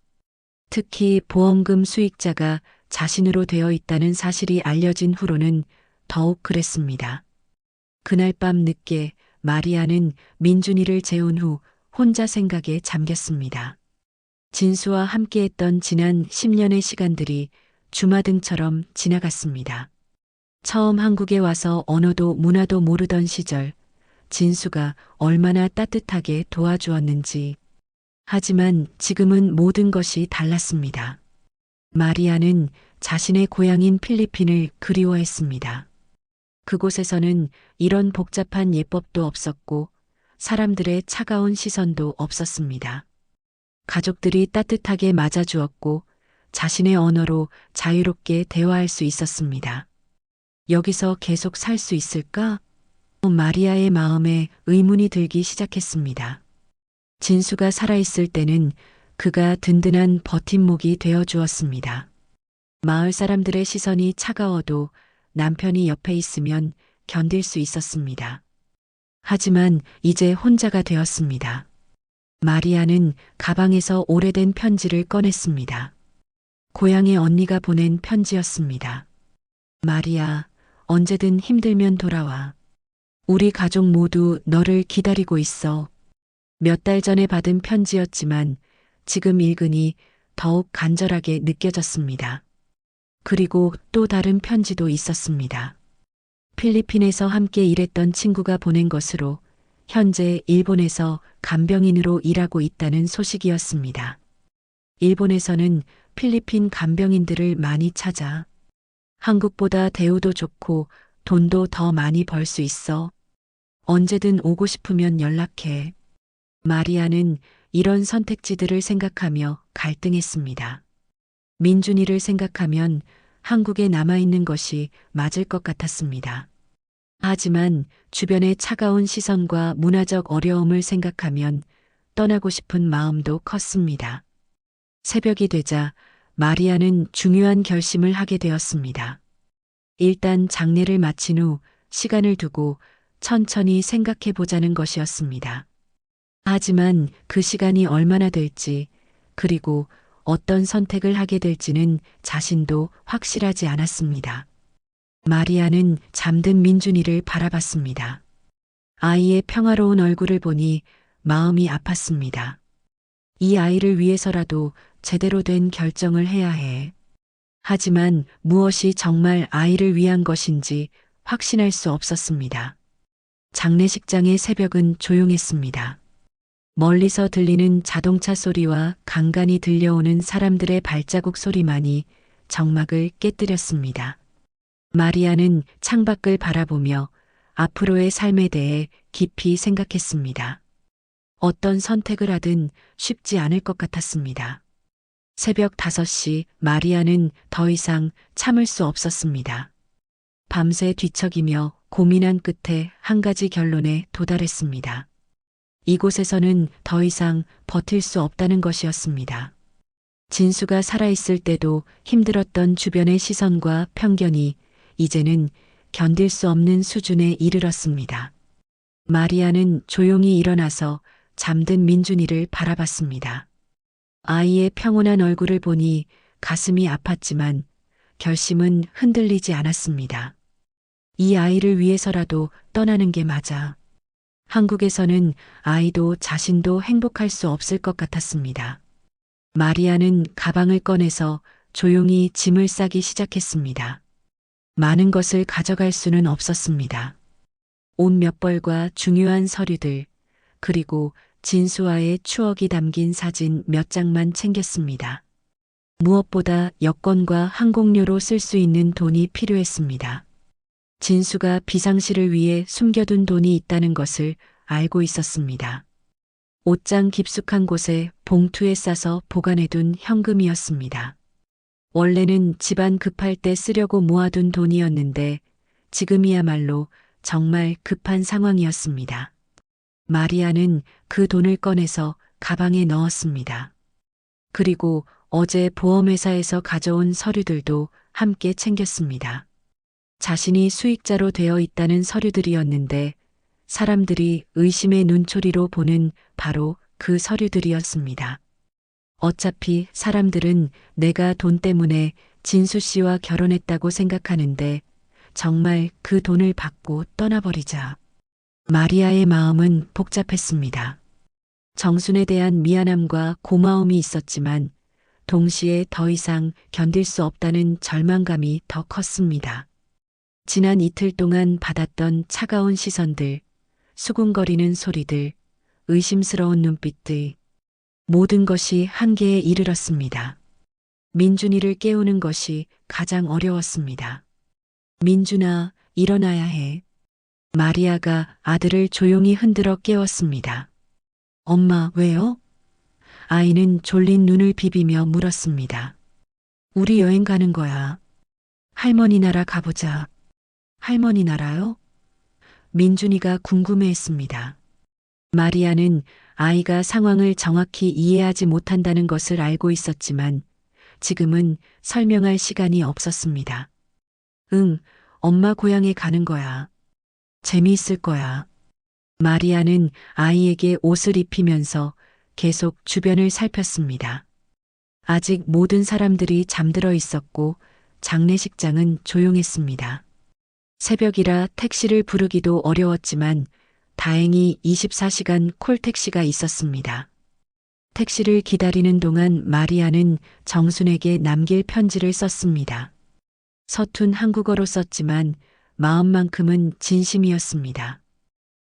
특히 보험금 수익자가 자신으로 되어 있다는 사실이 알려진 후로는 더욱 그랬습니다. 그날 밤 늦게 마리아는 민준이를 재운 후 혼자 생각에 잠겼습니다. 진수와 함께했던 지난 10년의 시간들이 주마등처럼 지나갔습니다. 처음 한국에 와서 언어도 문화도 모르던 시절, 진수가 얼마나 따뜻하게 도와주었는지. 하지만 지금은 모든 것이 달랐습니다. 마리아는 자신의 고향인 필리핀을 그리워했습니다. 그곳에서는 이런 복잡한 예법도 없었고 사람들의 차가운 시선도 없었습니다. 가족들이 따뜻하게 맞아주었고 자신의 언어로 자유롭게 대화할 수 있었습니다. 여기서 계속 살 수 있을까? 마리아의 마음에 의문이 들기 시작했습니다. 진수가 살아있을 때는 그가 든든한 버팀목이 되어 주었습니다. 마을 사람들의 시선이 차가워도 남편이 옆에 있으면 견딜 수 있었습니다. 하지만 이제 혼자가 되었습니다. 마리아는 가방에서 오래된 편지를 꺼냈습니다. 고향의 언니가 보낸 편지였습니다. 마리아, 언제든 힘들면 돌아와. 우리 가족 모두 너를 기다리고 있어. 몇 달 전에 받은 편지였지만 지금 읽으니 더욱 간절하게 느껴졌습니다. 그리고 또 다른 편지도 있었습니다. 필리핀에서 함께 일했던 친구가 보낸 것으로 현재 일본에서 간병인으로 일하고 있다는 소식이었습니다. 일본에서는 필리핀 간병인들을 많이 찾아 한국보다 대우도 좋고 돈도 더 많이 벌 수 있어. 언제든 오고 싶으면 연락해. 마리아는 이런 선택지들을 생각하며 갈등했습니다. 민준이를 생각하면 한국에 남아있는 것이 맞을 것 같았습니다. 하지만 주변의 차가운 시선과 문화적 어려움을 생각하면 떠나고 싶은 마음도 컸습니다. 새벽이 되자 마리아는 중요한 결심을 하게 되었습니다. 일단 장례를 마친 후 시간을 두고 천천히 생각해 보자는 것이었습니다. 하지만 그 시간이 얼마나 될지, 그리고 어떤 선택을 하게 될지는 자신도 확실하지 않았습니다. 마리아는 잠든 민준이를 바라봤습니다. 아이의 평화로운 얼굴을 보니 마음이 아팠습니다. 이 아이를 위해서라도 제대로 된 결정을 해야 해. 하지만 무엇이 정말 아이를 위한 것인지 확신할 수 없었습니다. 장례식장의 새벽은 조용했습니다. 멀리서 들리는 자동차 소리와 간간히 들려오는 사람들의 발자국 소리만이 정막을 깨뜨렸습니다. 마리아는 창밖을 바라보며 앞으로의 삶에 대해 깊이 생각했습니다. 어떤 선택을 하든 쉽지 않을 것 같았습니다. 새벽 5시 마리아는 더 이상 참을 수 없었습니다. 밤새 뒤척이며 고민한 끝에 한 가지 결론에 도달했습니다. 이곳에서는 더 이상 버틸 수 없다는 것이었습니다. 진수가 살아있을 때도 힘들었던 주변의 시선과 편견이 이제는 견딜 수 없는 수준에 이르렀습니다. 마리아는 조용히 일어나서 잠든 민준이를 바라봤습니다. 아이의 평온한 얼굴을 보니 가슴이 아팠지만 결심은 흔들리지 않았습니다. 이 아이를 위해서라도 떠나는 게 맞아. 한국에서는 아이도 자신도 행복할 수 없을 것 같았습니다. 마리아는 가방을 꺼내서 조용히 짐을 싸기 시작했습니다. 많은 것을 가져갈 수는 없었습니다. 옷 몇 벌과 중요한 서류들, 그리고 진수와의 추억이 담긴 사진 몇 장만 챙겼습니다. 무엇보다 여권과 항공료로 쓸 수 있는 돈이 필요했습니다. 진수가 비상시를 위해 숨겨둔 돈이 있다는 것을 알고 있었습니다. 옷장 깊숙한 곳에 봉투에 싸서 보관해둔 현금이었습니다. 원래는 집안 급할 때 쓰려고 모아둔 돈이었는데 지금이야말로 정말 급한 상황이었습니다. 마리아는 그 돈을 꺼내서 가방에 넣었습니다. 그리고 어제 보험회사에서 가져온 서류들도 함께 챙겼습니다. 자신이 수익자로 되어 있다는 서류들이었는데 사람들이 의심의 눈초리로 보는 바로 그 서류들이었습니다. 어차피 사람들은 내가 돈 때문에 진수 씨와 결혼했다고 생각하는데 정말 그 돈을 받고 떠나버리자. 마리아의 마음은 복잡했습니다. 정순에 대한 미안함과 고마움이 있었지만 동시에 더 이상 견딜 수 없다는 절망감이 더 컸습니다. 지난 이틀 동안 받았던 차가운 시선들, 수군거리는 소리들, 의심스러운 눈빛들, 모든 것이 한계에 이르렀습니다. 민준이를 깨우는 것이 가장 어려웠습니다. 민준아, 일어나야 해. 마리아가 아들을 조용히 흔들어 깨웠습니다. 엄마, 왜요? 아이는 졸린 눈을 비비며 물었습니다. 우리 여행 가는 거야. 할머니 나라 가보자. 할머니 나라요? 민준이가 궁금해했습니다. 마리아는 아이가 상황을 정확히 이해하지 못한다는 것을 알고 있었지만 지금은 설명할 시간이 없었습니다. 응, 엄마 고향에 가는 거야. 재미있을 거야. 마리아는 아이에게 옷을 입히면서 계속 주변을 살폈습니다. 아직 모든 사람들이 잠들어 있었고 장례식장은 조용했습니다. 새벽이라 택시를 부르기도 어려웠지만 다행히 24시간 콜택시가 있었습니다. 택시를 기다리는 동안 마리아는 정순에게 남길 편지를 썼습니다. 서툰 한국어로 썼지만 마음만큼은 진심이었습니다.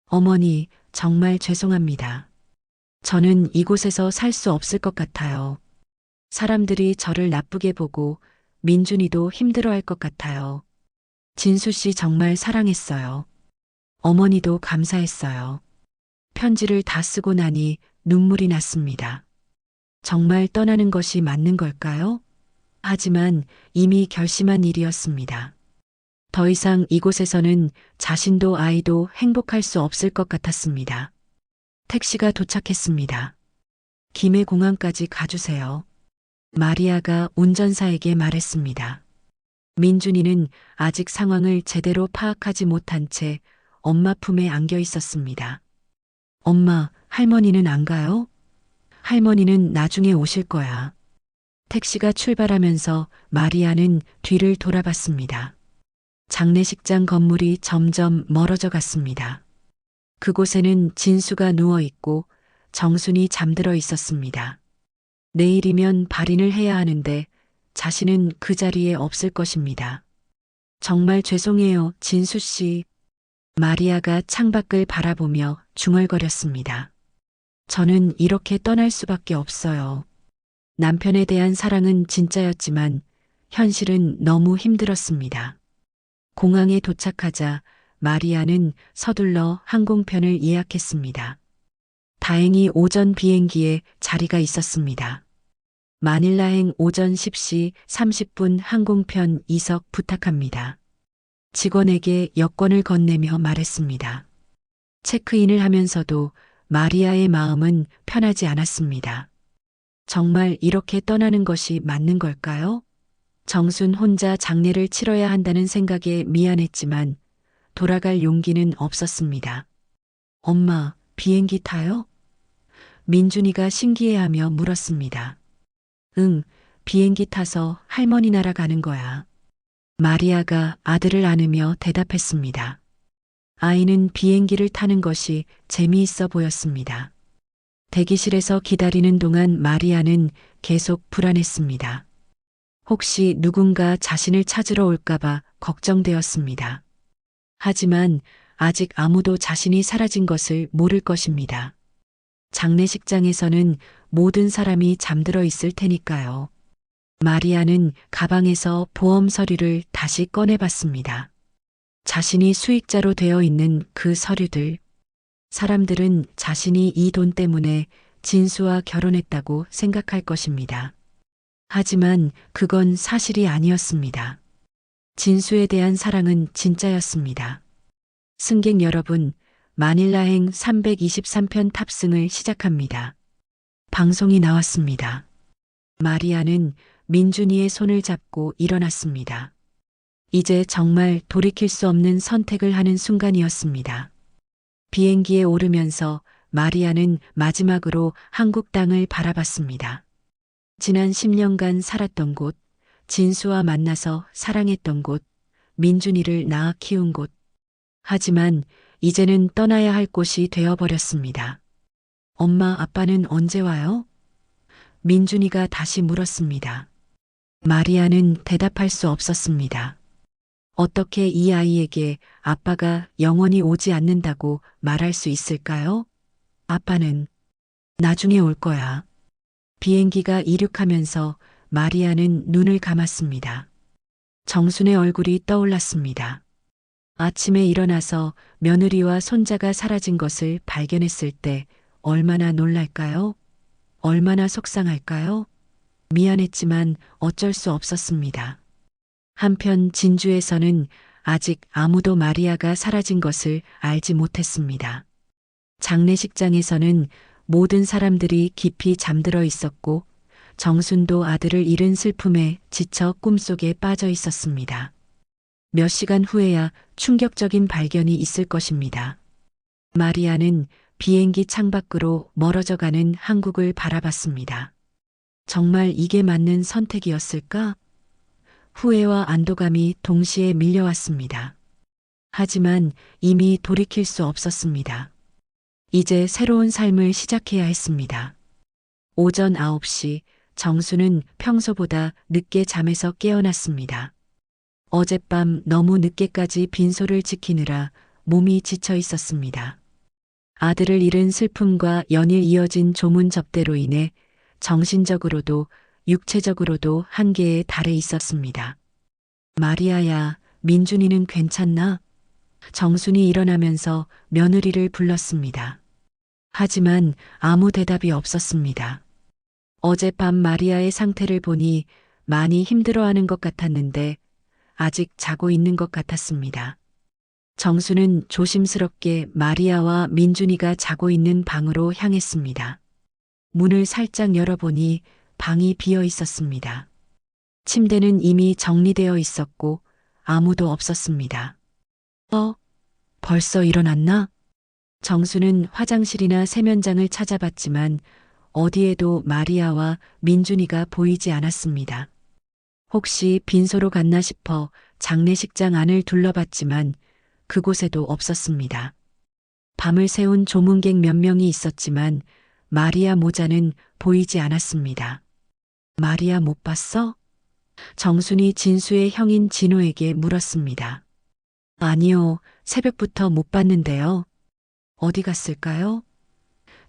어머니, 정말 죄송합니다. 저는 이곳에서 살 수 없을 것 같아요. 사람들이 저를 나쁘게 보고 민준이도 힘들어할 것 같아요. 진수 씨 정말 사랑했어요. 어머니도 감사했어요. 편지를 다 쓰고 나니 눈물이 났습니다. 정말 떠나는 것이 맞는 걸까요? 하지만 이미 결심한 일이었습니다. 더 이상 이곳에서는 자신도 아이도 행복할 수 없을 것 같았습니다. 택시가 도착했습니다. 김해공항까지 가주세요. 마리아가 운전사에게 말했습니다. 민준이는 아직 상황을 제대로 파악하지 못한 채 엄마 품에 안겨 있었습니다. 엄마, 할머니는 안 가요? 할머니는 나중에 오실 거야. 택시가 출발하면서 마리아는 뒤를 돌아봤습니다. 장례식장 건물이 점점 멀어져 갔습니다. 그곳에는 진수가 누워 있고 정순이 잠들어 있었습니다. 내일이면 발인을 해야 하는데 자신은 그 자리에 없을 것입니다. 정말 죄송해요, 진수 씨. 마리아가 창밖을 바라보며 중얼거렸습니다. 저는 이렇게 떠날 수밖에 없어요. 남편에 대한 사랑은 진짜였지만 현실은 너무 힘들었습니다. 공항에 도착하자 마리아는 서둘러 항공편을 예약했습니다. 다행히 오전 비행기에 자리가 있었습니다. 마닐라행 오전 10시 30분 항공편 2석 부탁합니다. 직원에게 여권을 건네며 말했습니다. 체크인을 하면서도 마리아의 마음은 편하지 않았습니다. 정말 이렇게 떠나는 것이 맞는 걸까요? 정순 혼자 장례를 치러야 한다는 생각에 미안했지만 돌아갈 용기는 없었습니다. 엄마, 비행기 타요? 민준이가 신기해하며 물었습니다. 응, 비행기 타서 할머니 나라 가는 거야. 마리아가 아들을 안으며 대답했습니다. 아이는 비행기를 타는 것이 재미있어 보였습니다. 대기실에서 기다리는 동안 마리아는 계속 불안했습니다. 혹시 누군가 자신을 찾으러 올까봐 걱정되었습니다. 하지만 아직 아무도 자신이 사라진 것을 모를 것입니다. 장례식장에서는 모든 사람이 잠들어 있을 테니까요. 마리아는 가방에서 보험 서류를 다시 꺼내봤습니다. 자신이 수익자로 되어 있는 그 서류들. 사람들은 자신이 이 돈 때문에 진수와 결혼했다고 생각할 것입니다. 하지만 그건 사실이 아니었습니다. 진수에 대한 사랑은 진짜였습니다. 승객 여러분, 마닐라행 323편 탑승을 시작합니다. 방송이 나왔습니다. 마리아는 민준이의 손을 잡고 일어났습니다. 이제 정말 돌이킬 수 없는 선택을 하는 순간이었습니다. 비행기에 오르면서 마리아는 마지막으로 한국 땅을 바라봤습니다. 지난 10년간 살았던 곳, 진수와 만나서 사랑했던 곳, 민준이를 낳아 키운 곳. 하지만 이제는 떠나야 할 곳이 되어버렸습니다. 엄마, 아빠는 언제 와요? 민준이가 다시 물었습니다. 마리아는 대답할 수 없었습니다. 어떻게 이 아이에게 아빠가 영원히 오지 않는다고 말할 수 있을까요? 아빠는 나중에 올 거야. 비행기가 이륙하면서 마리아는 눈을 감았습니다. 정순의 얼굴이 떠올랐습니다. 아침에 일어나서 며느리와 손자가 사라진 것을 발견했을 때 얼마나 놀랄까요? 얼마나 속상할까요? 미안했지만 어쩔 수 없었습니다. 한편 진주에서는 아직 아무도 마리아가 사라진 것을 알지 못했습니다. 장례식장에서는 모든 사람들이 깊이 잠들어 있었고 정순도 아들을 잃은 슬픔에 지쳐 꿈속에 빠져 있었습니다. 몇 시간 후에야 충격적인 발견이 있을 것입니다. 마리아는 비행기 창밖으로 멀어져가는 한국을 바라봤습니다. 정말 이게 맞는 선택이었을까? 후회와 안도감이 동시에 밀려왔습니다. 하지만 이미 돌이킬 수 없었습니다. 이제 새로운 삶을 시작해야 했습니다. 오전 9시 정수는 평소보다 늦게 잠에서 깨어났습니다. 어젯밤 너무 늦게까지 빈소를 지키느라 몸이 지쳐 있었습니다. 아들을 잃은 슬픔과 연일 이어진 조문 접대로 인해 정신적으로도 육체적으로도 한계에 달해 있었습니다. 마리아야, 민준이는 괜찮나? 정순이 일어나면서 며느리를 불렀습니다. 하지만 아무 대답이 없었습니다. 어젯밤 마리아의 상태를 보니 많이 힘들어하는 것 같았는데 아직 자고 있는 것 같았습니다. 정수는 조심스럽게 마리아와 민준이가 자고 있는 방으로 향했습니다. 문을 살짝 열어보니 방이 비어 있었습니다. 침대는 이미 정리되어 있었고 아무도 없었습니다. 벌써 일어났나? 정수는 화장실이나 세면장을 찾아봤지만 어디에도 마리아와 민준이가 보이지 않았습니다. 혹시 빈소로 갔나 싶어 장례식장 안을 둘러봤지만 그곳에도 없었습니다. 밤을 새운 조문객 몇 명이 있었지만 마리아 모자는 보이지 않았습니다. 마리아 못 봤어? 정순이 진수의 형인 진호에게 물었습니다. 아니요, 새벽부터 못 봤는데요. 어디 갔을까요?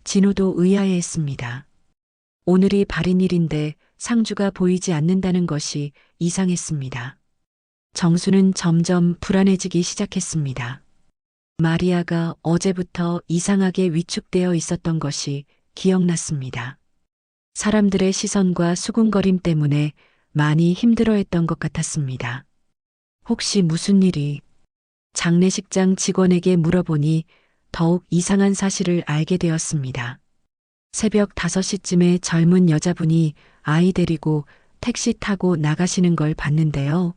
진호도 의아해했습니다. 오늘이 발인일인데 상주가 보이지 않는다는 것이 이상했습니다. 정수는 점점 불안해지기 시작했습니다. 마리아가 어제부터 이상하게 위축되어 있었던 것이 기억났습니다. 사람들의 시선과 수군거림 때문에 많이 힘들어했던 것 같았습니다. 혹시 무슨 일이? 장례식장 직원에게 물어보니 더욱 이상한 사실을 알게 되었습니다. 새벽 5시쯤에 젊은 여자분이 아이 데리고 택시 타고 나가시는 걸 봤는데요.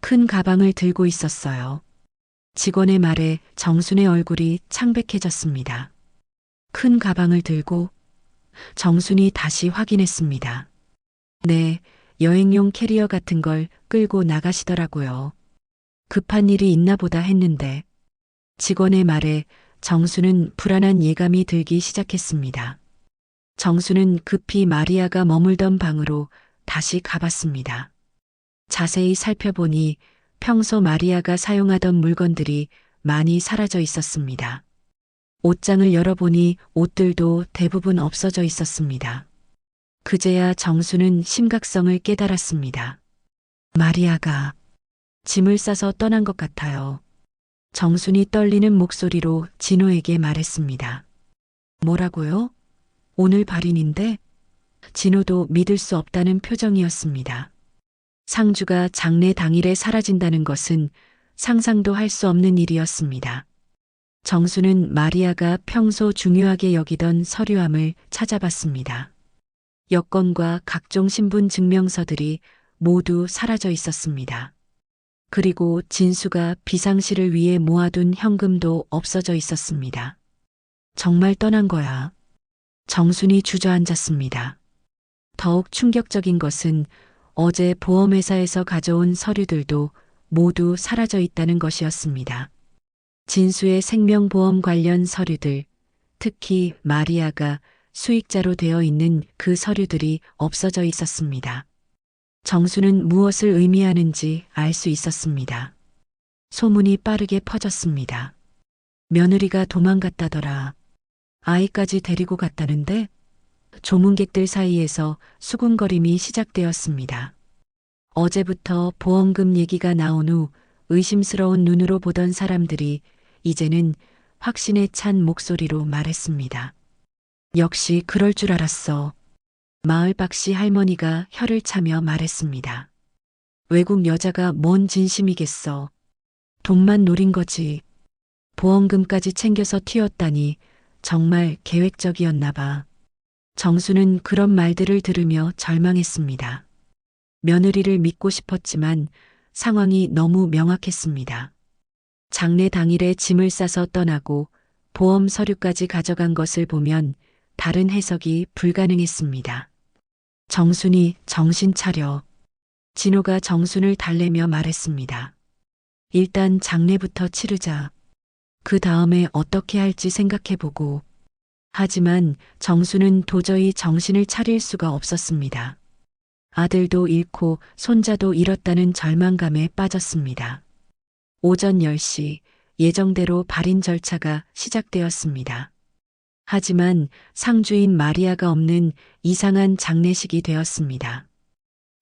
큰 가방을 들고 있었어요. 직원의 말에 정순의 얼굴이 창백해졌습니다. 큰 가방을 들고 정순이 다시 확인했습니다. 네, 여행용 캐리어 같은 걸 끌고 나가시더라고요. 급한 일이 있나 보다 했는데 직원의 말에 정수는 불안한 예감이 들기 시작했습니다. 정수는 급히 마리아가 머물던 방으로 다시 가봤습니다. 자세히 살펴보니 평소 마리아가 사용하던 물건들이 많이 사라져 있었습니다. 옷장을 열어보니 옷들도 대부분 없어져 있었습니다. 그제야 정수는 심각성을 깨달았습니다. 마리아가 짐을 싸서 떠난 것 같아요. 정순이 떨리는 목소리로 진호에게 말했습니다. 뭐라고요? 오늘 발인인데? 진호도 믿을 수 없다는 표정이었습니다. 상주가 장례 당일에 사라진다는 것은 상상도 할 수 없는 일이었습니다. 정수는 마리아가 평소 중요하게 여기던 서류함을 찾아봤습니다. 여권과 각종 신분 증명서들이 모두 사라져 있었습니다. 그리고 진수가 비상시를 위해 모아둔 현금도 없어져 있었습니다. 정말 떠난 거야. 정순이 주저앉았습니다. 더욱 충격적인 것은 어제 보험회사에서 가져온 서류들도 모두 사라져 있다는 것이었습니다. 진수의 생명보험 관련 서류들, 특히 마리아가 수익자로 되어 있는 그 서류들이 없어져 있었습니다. 정수는 무엇을 의미하는지 알 수 있었습니다. 소문이 빠르게 퍼졌습니다. 며느리가 도망갔다더라. 아이까지 데리고 갔다는데? 조문객들 사이에서 수군거림이 시작되었습니다. 어제부터 보험금 얘기가 나온 후 의심스러운 눈으로 보던 사람들이 이제는 확신에 찬 목소리로 말했습니다. 역시 그럴 줄 알았어. 마을박씨 할머니가 혀를 차며 말했습니다. 외국 여자가 뭔 진심이겠어. 돈만 노린 거지. 보험금까지 챙겨서 튀었다니 정말 계획적이었나 봐. 정수는 그런 말들을 들으며 절망했습니다. 며느리를 믿고 싶었지만 상황이 너무 명확했습니다. 장례 당일에 짐을 싸서 떠나고 보험 서류까지 가져간 것을 보면 다른 해석이 불가능했습니다. 정순이 정신 차려. 진호가 정순을 달래며 말했습니다. 일단 장례부터 치르자. 그 다음에 어떻게 할지 생각해보고. 하지만 정수는 도저히 정신을 차릴 수가 없었습니다. 아들도 잃고 손자도 잃었다는 절망감에 빠졌습니다. 오전 10시 예정대로 발인 절차가 시작되었습니다. 하지만 상주인 마리아가 없는 이상한 장례식이 되었습니다.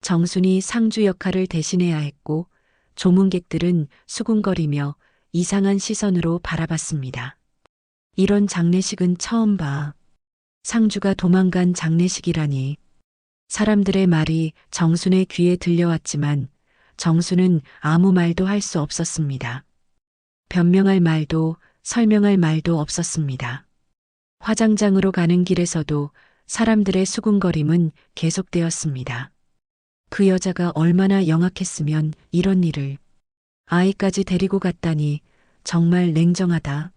정순이 상주 역할을 대신해야 했고 조문객들은 수군거리며 이상한 시선으로 바라봤습니다. 이런 장례식은 처음 봐. 상주가 도망간 장례식이라니. 사람들의 말이 정순의 귀에 들려왔지만 정순은 아무 말도 할 수 없었습니다. 변명할 말도 설명할 말도 없었습니다. 화장장으로 가는 길에서도 사람들의 수군거림은 계속되었습니다. 그 여자가 얼마나 영악했으면 이런 일을. 아이까지 데리고 갔다니 정말 냉정하다.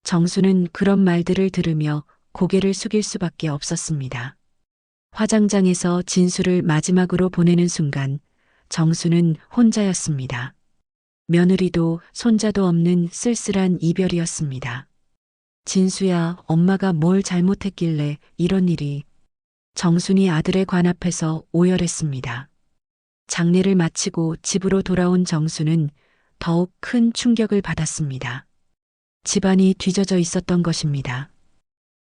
정수는 그런 말들을 들으며 고개를 숙일 수밖에 없었습니다. 화장장에서 진수를 마지막으로 보내는 순간 정수는 혼자였습니다. 며느리도 손자도 없는 쓸쓸한 이별이었습니다. 진수야, 엄마가 뭘 잘못했길래 이런 일이. 정순이 아들의 관 앞에서 오열했습니다. 장례를 마치고 집으로 돌아온 정수는 더욱 큰 충격을 받았습니다. 집안이 뒤져져 있었던 것입니다.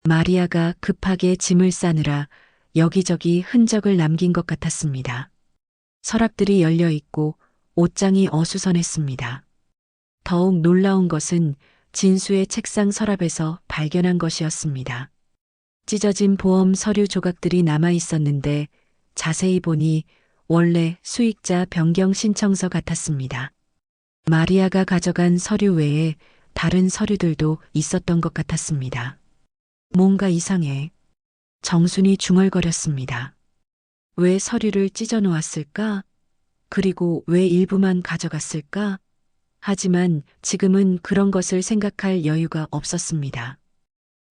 마리아가 급하게 짐을 싸느라 여기저기 흔적을 남긴 것 같았습니다. 서랍들이 열려 있고 옷장이 어수선했습니다. 더욱 놀라운 것은 진수의 책상 서랍에서 발견한 것이었습니다. 찢어진 보험 서류 조각들이 남아 있었는데 자세히 보니 원래 수익자 변경 신청서 같았습니다. 마리아가 가져간 서류 외에 다른 서류들도 있었던 것 같았습니다. 뭔가 이상해. 정순이 중얼거렸습니다. 왜 서류를 찢어 놓았을까? 그리고 왜 일부만 가져갔을까? 하지만 지금은 그런 것을 생각할 여유가 없었습니다.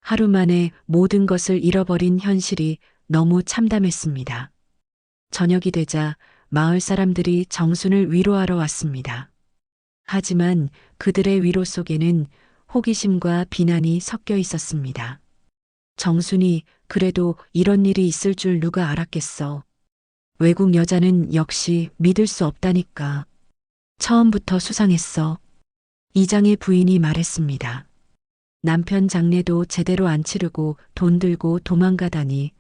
하루 만에 모든 것을 잃어버린 현실이 너무 참담했습니다. 저녁이 되자 마을 사람들이 정순을 위로하러 왔습니다. 하지만 그들의 위로 속에는 호기심과 비난이 섞여 있었습니다. 정순이 그래도 이런 일이 있을 줄 누가 알았겠어. 외국 여자는 역시 믿을 수 없다니까. 처음부터 수상했어. 이장의 부인이 말했습니다. 남편 장례도 제대로 안 치르고 돈 들고 도망가다니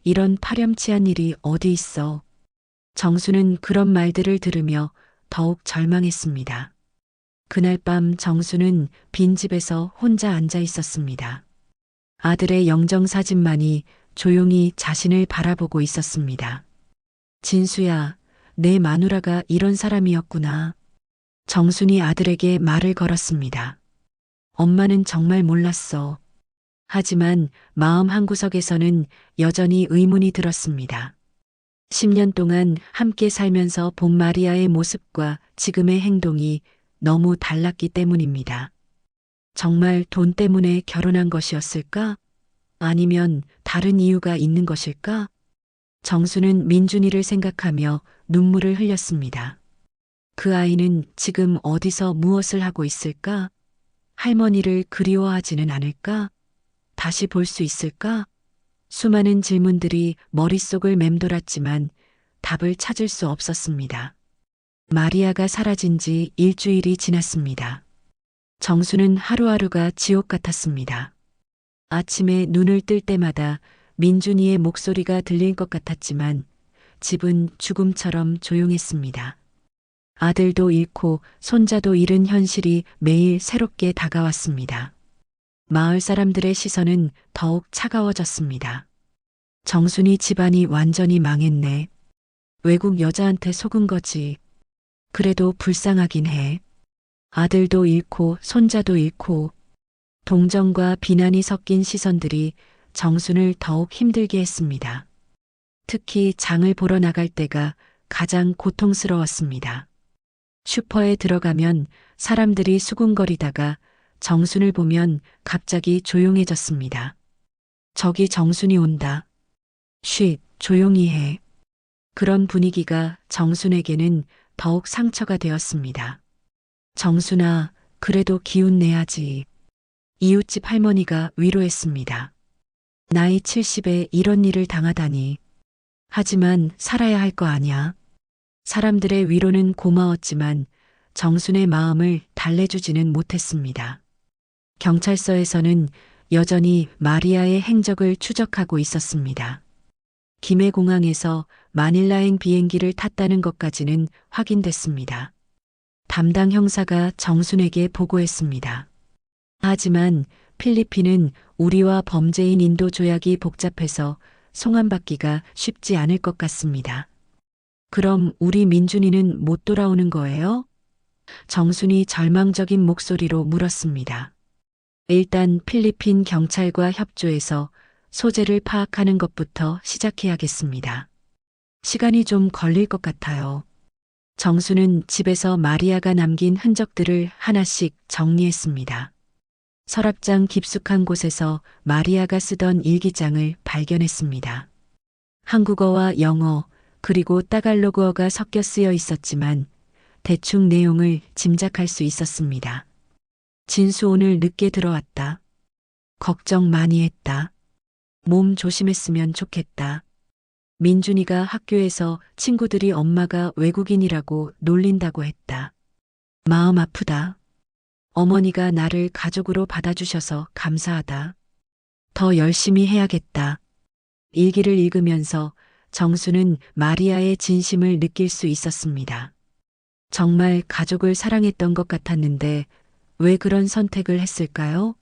이런 파렴치한 일이 어디 있어. 정수는 그런 말들을 들으며 더욱 절망했습니다. 그날 밤 정수는 빈집에서 혼자 앉아 있었습니다. 아들의 영정사진만이 조용히 자신을 바라보고 있었습니다. 진수야, 내 마누라가 이런 사람이었구나. 정순이 아들에게 말을 걸었습니다. 엄마는 정말 몰랐어. 하지만 마음 한구석에서는 여전히 의문이 들었습니다. 10년 동안 함께 살면서 본 마리아의 모습과 지금의 행동이 너무 달랐기 때문입니다. 정말 돈 때문에 결혼한 것이었을까? 아니면 다른 이유가 있는 것일까? 정수는 민준이를 생각하며 눈물을 흘렸습니다. 그 아이는 지금 어디서 무엇을 하고 있을까? 할머니를 그리워하지는 않을까? 다시 볼 수 있을까? 수많은 질문들이 머릿속을 맴돌았지만 답을 찾을 수 없었습니다. 마리아가 사라진 지 일주일이 지났습니다. 정수는 하루하루가 지옥 같았습니다. 아침에 눈을 뜰 때마다 민준이의 목소리가 들릴 것 같았지만 집은 죽음처럼 조용했습니다. 아들도 잃고 손자도 잃은 현실이 매일 새롭게 다가왔습니다. 마을 사람들의 시선은 더욱 차가워졌습니다. 정순이 집안이 완전히 망했네. 외국 여자한테 속은 거지. 그래도 불쌍하긴 해. 아들도 잃고 손자도 잃고. 동정과 비난이 섞인 시선들이 정순을 더욱 힘들게 했습니다. 특히 장을 보러 나갈 때가 가장 고통스러웠습니다. 슈퍼에 들어가면 사람들이 수군거리다가 정순을 보면 갑자기 조용해졌습니다. 저기 정순이 온다. 쉿, 조용히 해. 그런 분위기가 정순에게는 더욱 상처가 되었습니다. 정순아, 그래도 기운 내야지. 이웃집 할머니가 위로했습니다. 나이 70에 이런 일을 당하다니. 하지만 살아야 할 거 아냐. 사람들의 위로는 고마웠지만 정순의 마음을 달래주지는 못했습니다. 경찰서에서는 여전히 마리아의 행적을 추적하고 있었습니다. 김해공항에서 마닐라행 비행기를 탔다는 것까지는 확인됐습니다. 담당 형사가 정순에게 보고했습니다. 하지만 필리핀은 우리와 범죄인 인도 조약이 복잡해서 송환받기가 쉽지 않을 것 같습니다. 그럼 우리 민준이는 못 돌아오는 거예요? 정순이 절망적인 목소리로 물었습니다. 일단 필리핀 경찰과 협조해서 소재를 파악하는 것부터 시작해야겠습니다. 시간이 좀 걸릴 것 같아요. 정수는 집에서 마리아가 남긴 흔적들을 하나씩 정리했습니다. 서랍장 깊숙한 곳에서 마리아가 쓰던 일기장을 발견했습니다. 한국어와 영어 그리고 따갈로그어가 섞여 쓰여 있었지만 대충 내용을 짐작할 수 있었습니다. 진수 오늘 늦게 들어왔다. 걱정 많이 했다. 몸 조심했으면 좋겠다. 민준이가 학교에서 친구들이 엄마가 외국인이라고 놀린다고 했다. 마음 아프다. 어머니가 나를 가족으로 받아주셔서 감사하다. 더 열심히 해야겠다. 일기를 읽으면서 정수는 마리아의 진심을 느낄 수 있었습니다. 정말 가족을 사랑했던 것 같았는데 왜 그런 선택을 했을까요?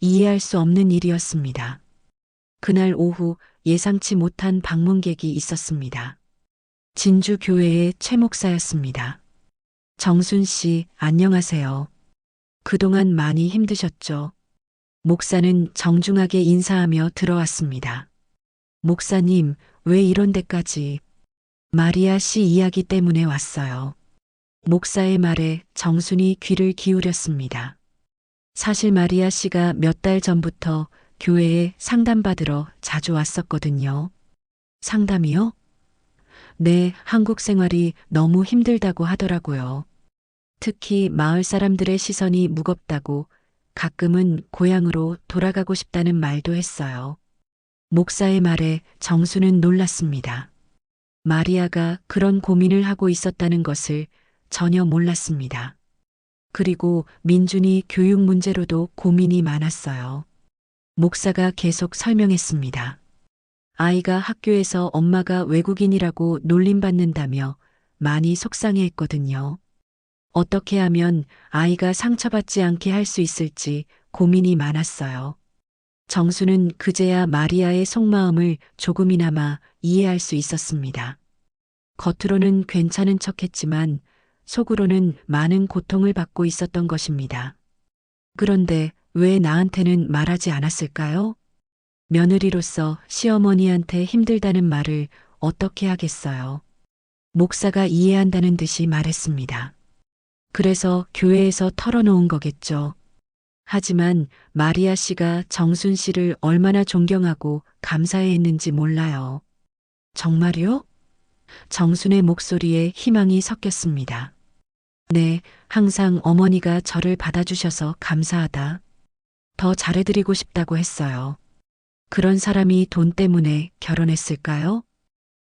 이해할 수 없는 일이었습니다. 그날 오후 예상치 못한 방문객이 있었습니다. 진주 교회의 최 목사였습니다. 정순 씨, 안녕하세요. 그동안 많이 힘드셨죠? 목사는 정중하게 인사하며 들어왔습니다. 목사님, 왜 이런 데까지? 마리아 씨 이야기 때문에 왔어요. 목사의 말에 정순이 귀를 기울였습니다. 사실 마리아 씨가 몇 달 전부터 교회에 상담받으러 자주 왔었거든요. 상담이요? 네, 한국 생활이 너무 힘들다고 하더라고요. 특히 마을 사람들의 시선이 무겁다고 가끔은 고향으로 돌아가고 싶다는 말도 했어요. 목사의 말에 정수는 놀랐습니다. 마리아가 그런 고민을 하고 있었다는 것을 전혀 몰랐습니다. 그리고 민준이 교육 문제로도 고민이 많았어요. 목사가 계속 설명했습니다. 아이가 학교에서 엄마가 외국인이라고 놀림받는다며 많이 속상해했거든요. 어떻게 하면 아이가 상처받지 않게 할 수 있을지 고민이 많았어요. 정수는 그제야 마리아의 속마음을 조금이나마 이해할 수 있었습니다. 겉으로는 괜찮은 척했지만 속으로는 많은 고통을 받고 있었던 것입니다. 그런데 왜 나한테는 말하지 않았을까요? 며느리로서 시어머니한테 힘들다는 말을 어떻게 하겠어요? 목사가 이해한다는 듯이 말했습니다. 그래서 교회에서 털어놓은 거겠죠. 하지만 마리아 씨가 정순 씨를 얼마나 존경하고 감사해 했는지 몰라요. 정말요? 정순의 목소리에 희망이 섞였습니다. 네, 항상 어머니가 저를 받아주셔서 감사하다. 더 잘해드리고 싶다고 했어요. 그런 사람이 돈 때문에 결혼했을까요?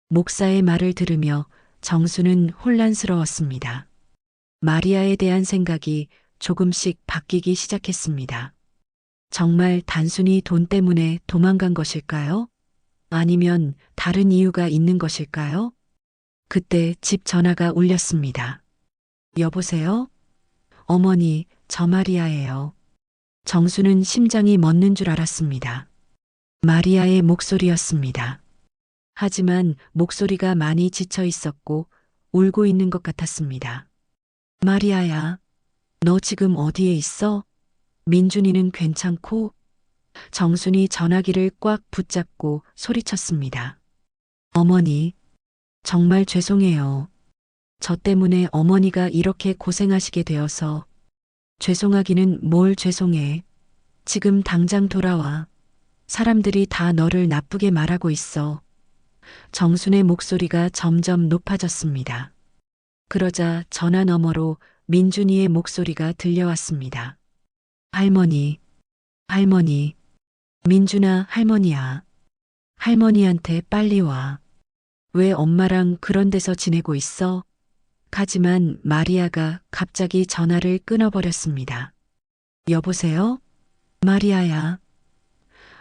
목사의 말을 들으며 정수는 혼란스러웠습니다. 마리아에 대한 생각이 조금씩 바뀌기 시작했습니다. 정말 단순히 돈 때문에 도망간 것일까요? 아니면 다른 이유가 있는 것일까요? 그때 집 전화가 울렸습니다. 여보세요? 어머니, 저 마리아예요. 정수는 심장이 멎는 줄 알았습니다. 마리아의 목소리였습니다. 하지만 목소리가 많이 지쳐 있었고 울고 있는 것 같았습니다. 마리아야, 너 지금 어디에 있어? 민준이는 괜찮고? 정순이 전화기를 꽉 붙잡고 소리쳤습니다. 어머니, 정말 죄송해요. 저 때문에 어머니가 이렇게 고생하시게 되어서. 죄송하기는 뭘 죄송해. 지금 당장 돌아와. 사람들이 다 너를 나쁘게 말하고 있어. 정순의 목소리가 점점 높아졌습니다. 그러자 전화 너머로 민준이의 목소리가 들려왔습니다. 할머니, 할머니, 민준아, 할머니야. 할머니한테 빨리 와. 왜 엄마랑 그런 데서 지내고 있어? 하지만 마리아가 갑자기 전화를 끊어버렸습니다. 여보세요? 마리아야.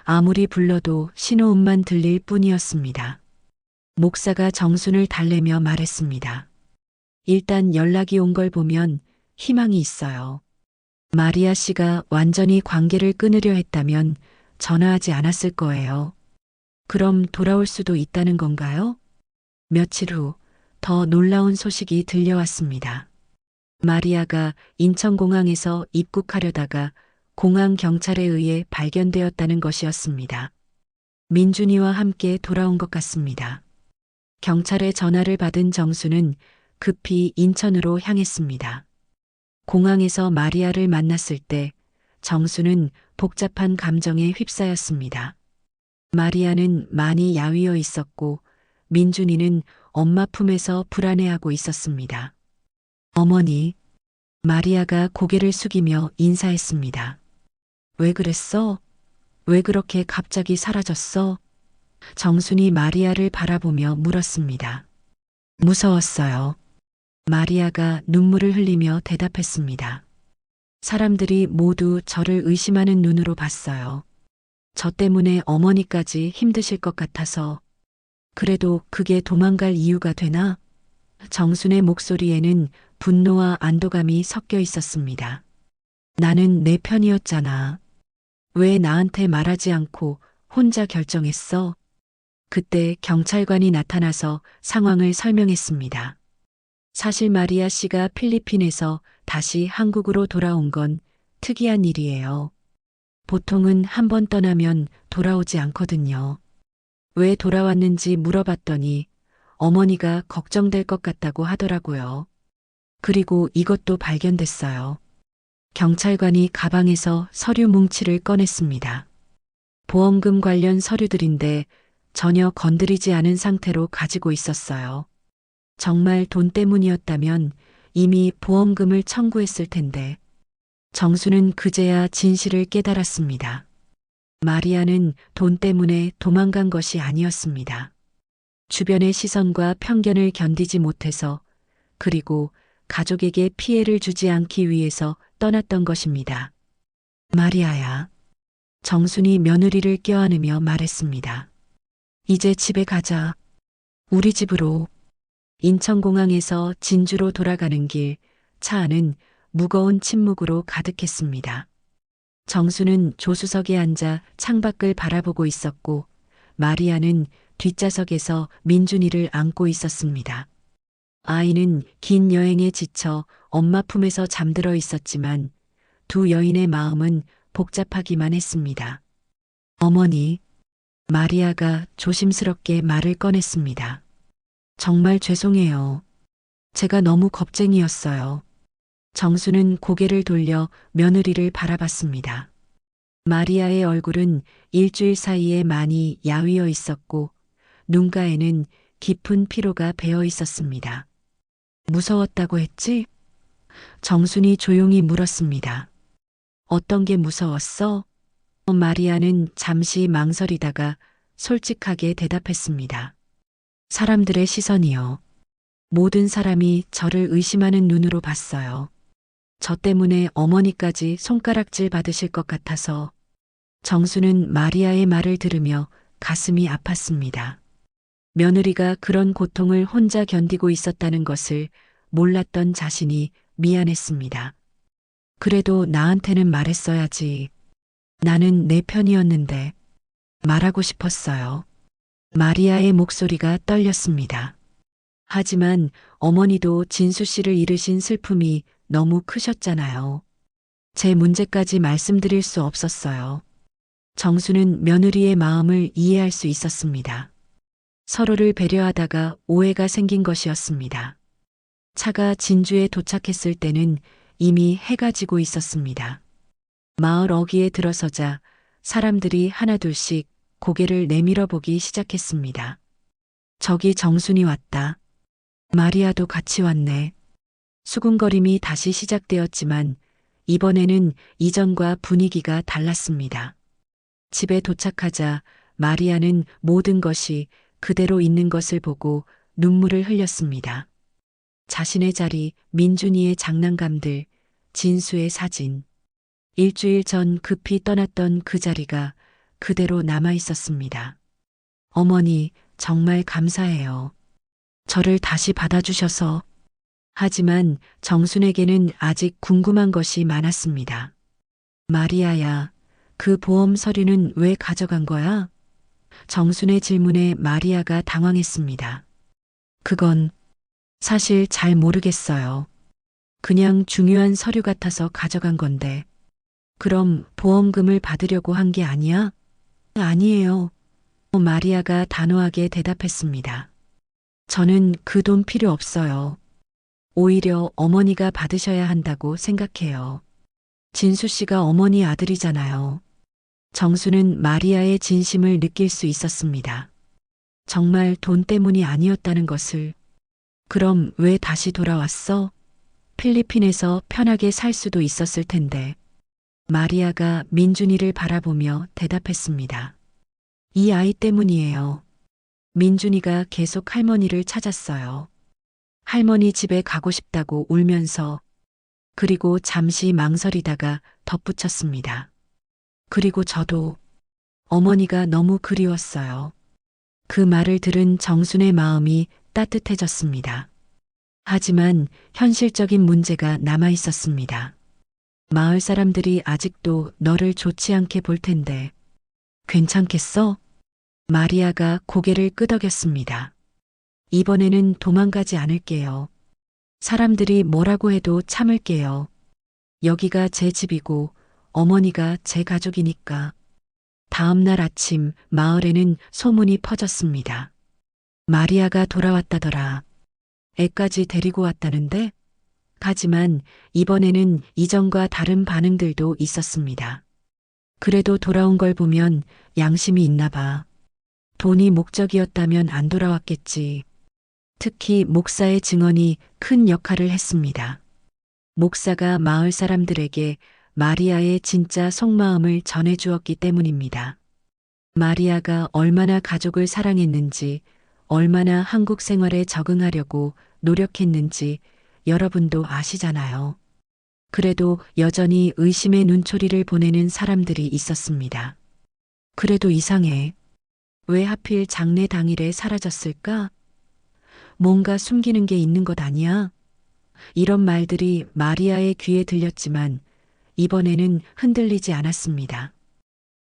아무리 불러도 신호음만 들릴 뿐이었습니다. 목사가 정순을 달래며 말했습니다. 일단 연락이 온 걸 보면 희망이 있어요. 마리아 씨가 완전히 관계를 끊으려 했다면 전화하지 않았을 거예요. 그럼 돌아올 수도 있다는 건가요? 며칠 후 더 놀라운 소식이 들려왔습니다. 마리아가 인천공항에서 입국하려다가 공항 경찰에 의해 발견되었다는 것이었습니다. 민준이와 함께 돌아온 것 같습니다. 경찰의 전화를 받은 정수는 급히 인천으로 향했습니다. 공항에서 마리아를 만났을 때 정수는 복잡한 감정에 휩싸였습니다. 마리아는 많이 야위어 있었고 민준이는 엄마 품에서 불안해하고 있었습니다. 어머니, 마리아가 고개를 숙이며 인사했습니다. 왜 그랬어? 왜 그렇게 갑자기 사라졌어? 정순이 마리아를 바라보며 물었습니다. 무서웠어요. 마리아가 눈물을 흘리며 대답했습니다. 사람들이 모두 저를 의심하는 눈으로 봤어요. 저 때문에 어머니까지 힘드실 것 같아서. 그래도 그게 도망갈 이유가 되나? 정순의 목소리에는 분노와 안도감이 섞여 있었습니다. 나는 내 편이었잖아. 왜 나한테 말하지 않고 혼자 결정했어? 그때 경찰관이 나타나서 상황을 설명했습니다. 사실 마리아 씨가 필리핀에서 다시 한국으로 돌아온 건 특이한 일이에요. 보통은 한 번 떠나면 돌아오지 않거든요. 왜 돌아왔는지 물어봤더니 어머니가 걱정될 것 같다고 하더라고요. 그리고 이것도 발견됐어요. 경찰관이 가방에서 서류 뭉치를 꺼냈습니다. 보험금 관련 서류들인데 전혀 건드리지 않은 상태로 가지고 있었어요. 정말 돈 때문이었다면 이미 보험금을 청구했을 텐데. 정수는 그제야 진실을 깨달았습니다. 마리아는 돈 때문에 도망간 것이 아니었습니다. 주변의 시선과 편견을 견디지 못해서 그리고 가족에게 피해를 주지 않기 위해서 떠났던 것입니다. 마리아야. 정순이 며느리를 껴안으며 말했습니다. 이제 집에 가자. 우리 집으로. 인천공항에서 진주로 돌아가는 길, 차 안은 무거운 침묵으로 가득했습니다. 정수는 조수석에 앉아 창밖을 바라보고 있었고 마리아는 뒷좌석에서 민준이를 안고 있었습니다. 아이는 긴 여행에 지쳐 엄마 품에서 잠들어 있었지만 두 여인의 마음은 복잡하기만 했습니다. 어머니, 마리아가 조심스럽게 말을 꺼냈습니다. 정말 죄송해요. 제가 너무 겁쟁이였어요. 정수는 고개를 돌려 며느리를 바라봤습니다. 마리아의 얼굴은 일주일 사이에 많이 야위어 있었고 눈가에는 깊은 피로가 배어 있었습니다. 무서웠다고 했지? 정순이 조용히 물었습니다. 어떤 게 무서웠어? 마리아는 잠시 망설이다가 솔직하게 대답했습니다. 사람들의 시선이요. 모든 사람이 저를 의심하는 눈으로 봤어요. 저 때문에 어머니까지 손가락질 받으실 것 같아서. 정수는 마리아의 말을 들으며 가슴이 아팠습니다. 며느리가 그런 고통을 혼자 견디고 있었다는 것을 몰랐던 자신이 미안했습니다. 그래도 나한테는 말했어야지. 나는 내 편이었는데 말하고 싶었어요. 마리아의 목소리가 떨렸습니다. 하지만 어머니도 진수 씨를 잃으신 슬픔이 너무 크셨잖아요. 제 문제까지 말씀드릴 수 없었어요. 정수는 며느리의 마음을 이해할 수 있었습니다. 서로를 배려하다가 오해가 생긴 것이었습니다. 차가 진주에 도착했을 때는 이미 해가 지고 있었습니다. 마을 어귀에 들어서자 사람들이 하나둘씩 고개를 내밀어 보기 시작했습니다. 저기 정순이 왔다. 마리아도 같이 왔네. 수군거림이 다시 시작되었지만 이번에는 이전과 분위기가 달랐습니다. 집에 도착하자 마리아는 모든 것이 그대로 있는 것을 보고 눈물을 흘렸습니다. 자신의 자리, 민준이의 장난감들, 진수의 사진. 일주일 전 급히 떠났던 그 자리가 그대로 남아 있었습니다. 어머니, 정말 감사해요. 저를 다시 받아주셔서. 하지만 정순에게는 아직 궁금한 것이 많았습니다. 마리아야, 그 보험 서류는 왜 가져간 거야? 정순의 질문에 마리아가 당황했습니다. 그건 사실 잘 모르겠어요. 그냥 중요한 서류 같아서 가져간 건데. 그럼 보험금을 받으려고 한 게 아니야? 아니에요. 마리아가 단호하게 대답했습니다. 저는 그 돈 필요 없어요. 오히려 어머니가 받으셔야 한다고 생각해요. 진수 씨가 어머니 아들이잖아요. 정수는 마리아의 진심을 느낄 수 있었습니다. 정말 돈 때문이 아니었다는 것을. 그럼 왜 다시 돌아왔어? 필리핀에서 편하게 살 수도 있었을 텐데. 마리아가 민준이를 바라보며 대답했습니다. 이 아이 때문이에요. 민준이가 계속 할머니를 찾았어요. 할머니 집에 가고 싶다고 울면서. 그리고 잠시 망설이다가 덧붙였습니다. 그리고 저도 어머니가 너무 그리웠어요. 그 말을 들은 정순의 마음이 따뜻해졌습니다. 하지만 현실적인 문제가 남아 있었습니다. 마을 사람들이 아직도 너를 좋지 않게 볼 텐데. 괜찮겠어? 마리아가 고개를 끄덕였습니다. 이번에는 도망가지 않을게요. 사람들이 뭐라고 해도 참을게요. 여기가 제 집이고 어머니가 제 가족이니까. 다음 날 아침 마을에는 소문이 퍼졌습니다. 마리아가 돌아왔다더라. 애까지 데리고 왔다는데? 하지만 이번에는 이전과 다른 반응들도 있었습니다. 그래도 돌아온 걸 보면 양심이 있나 봐. 돈이 목적이었다면 안 돌아왔겠지. 특히 목사의 증언이 큰 역할을 했습니다. 목사가 마을 사람들에게 마리아의 진짜 속마음을 전해주었기 때문입니다. 마리아가 얼마나 가족을 사랑했는지, 얼마나 한국 생활에 적응하려고 노력했는지 여러분도 아시잖아요. 그래도 여전히 의심의 눈초리를 보내는 사람들이 있었습니다. 그래도 이상해. 왜 하필 장례 당일에 사라졌을까? 뭔가 숨기는 게 있는 것 아니야? 이런 말들이 마리아의 귀에 들렸지만 이번에는 흔들리지 않았습니다.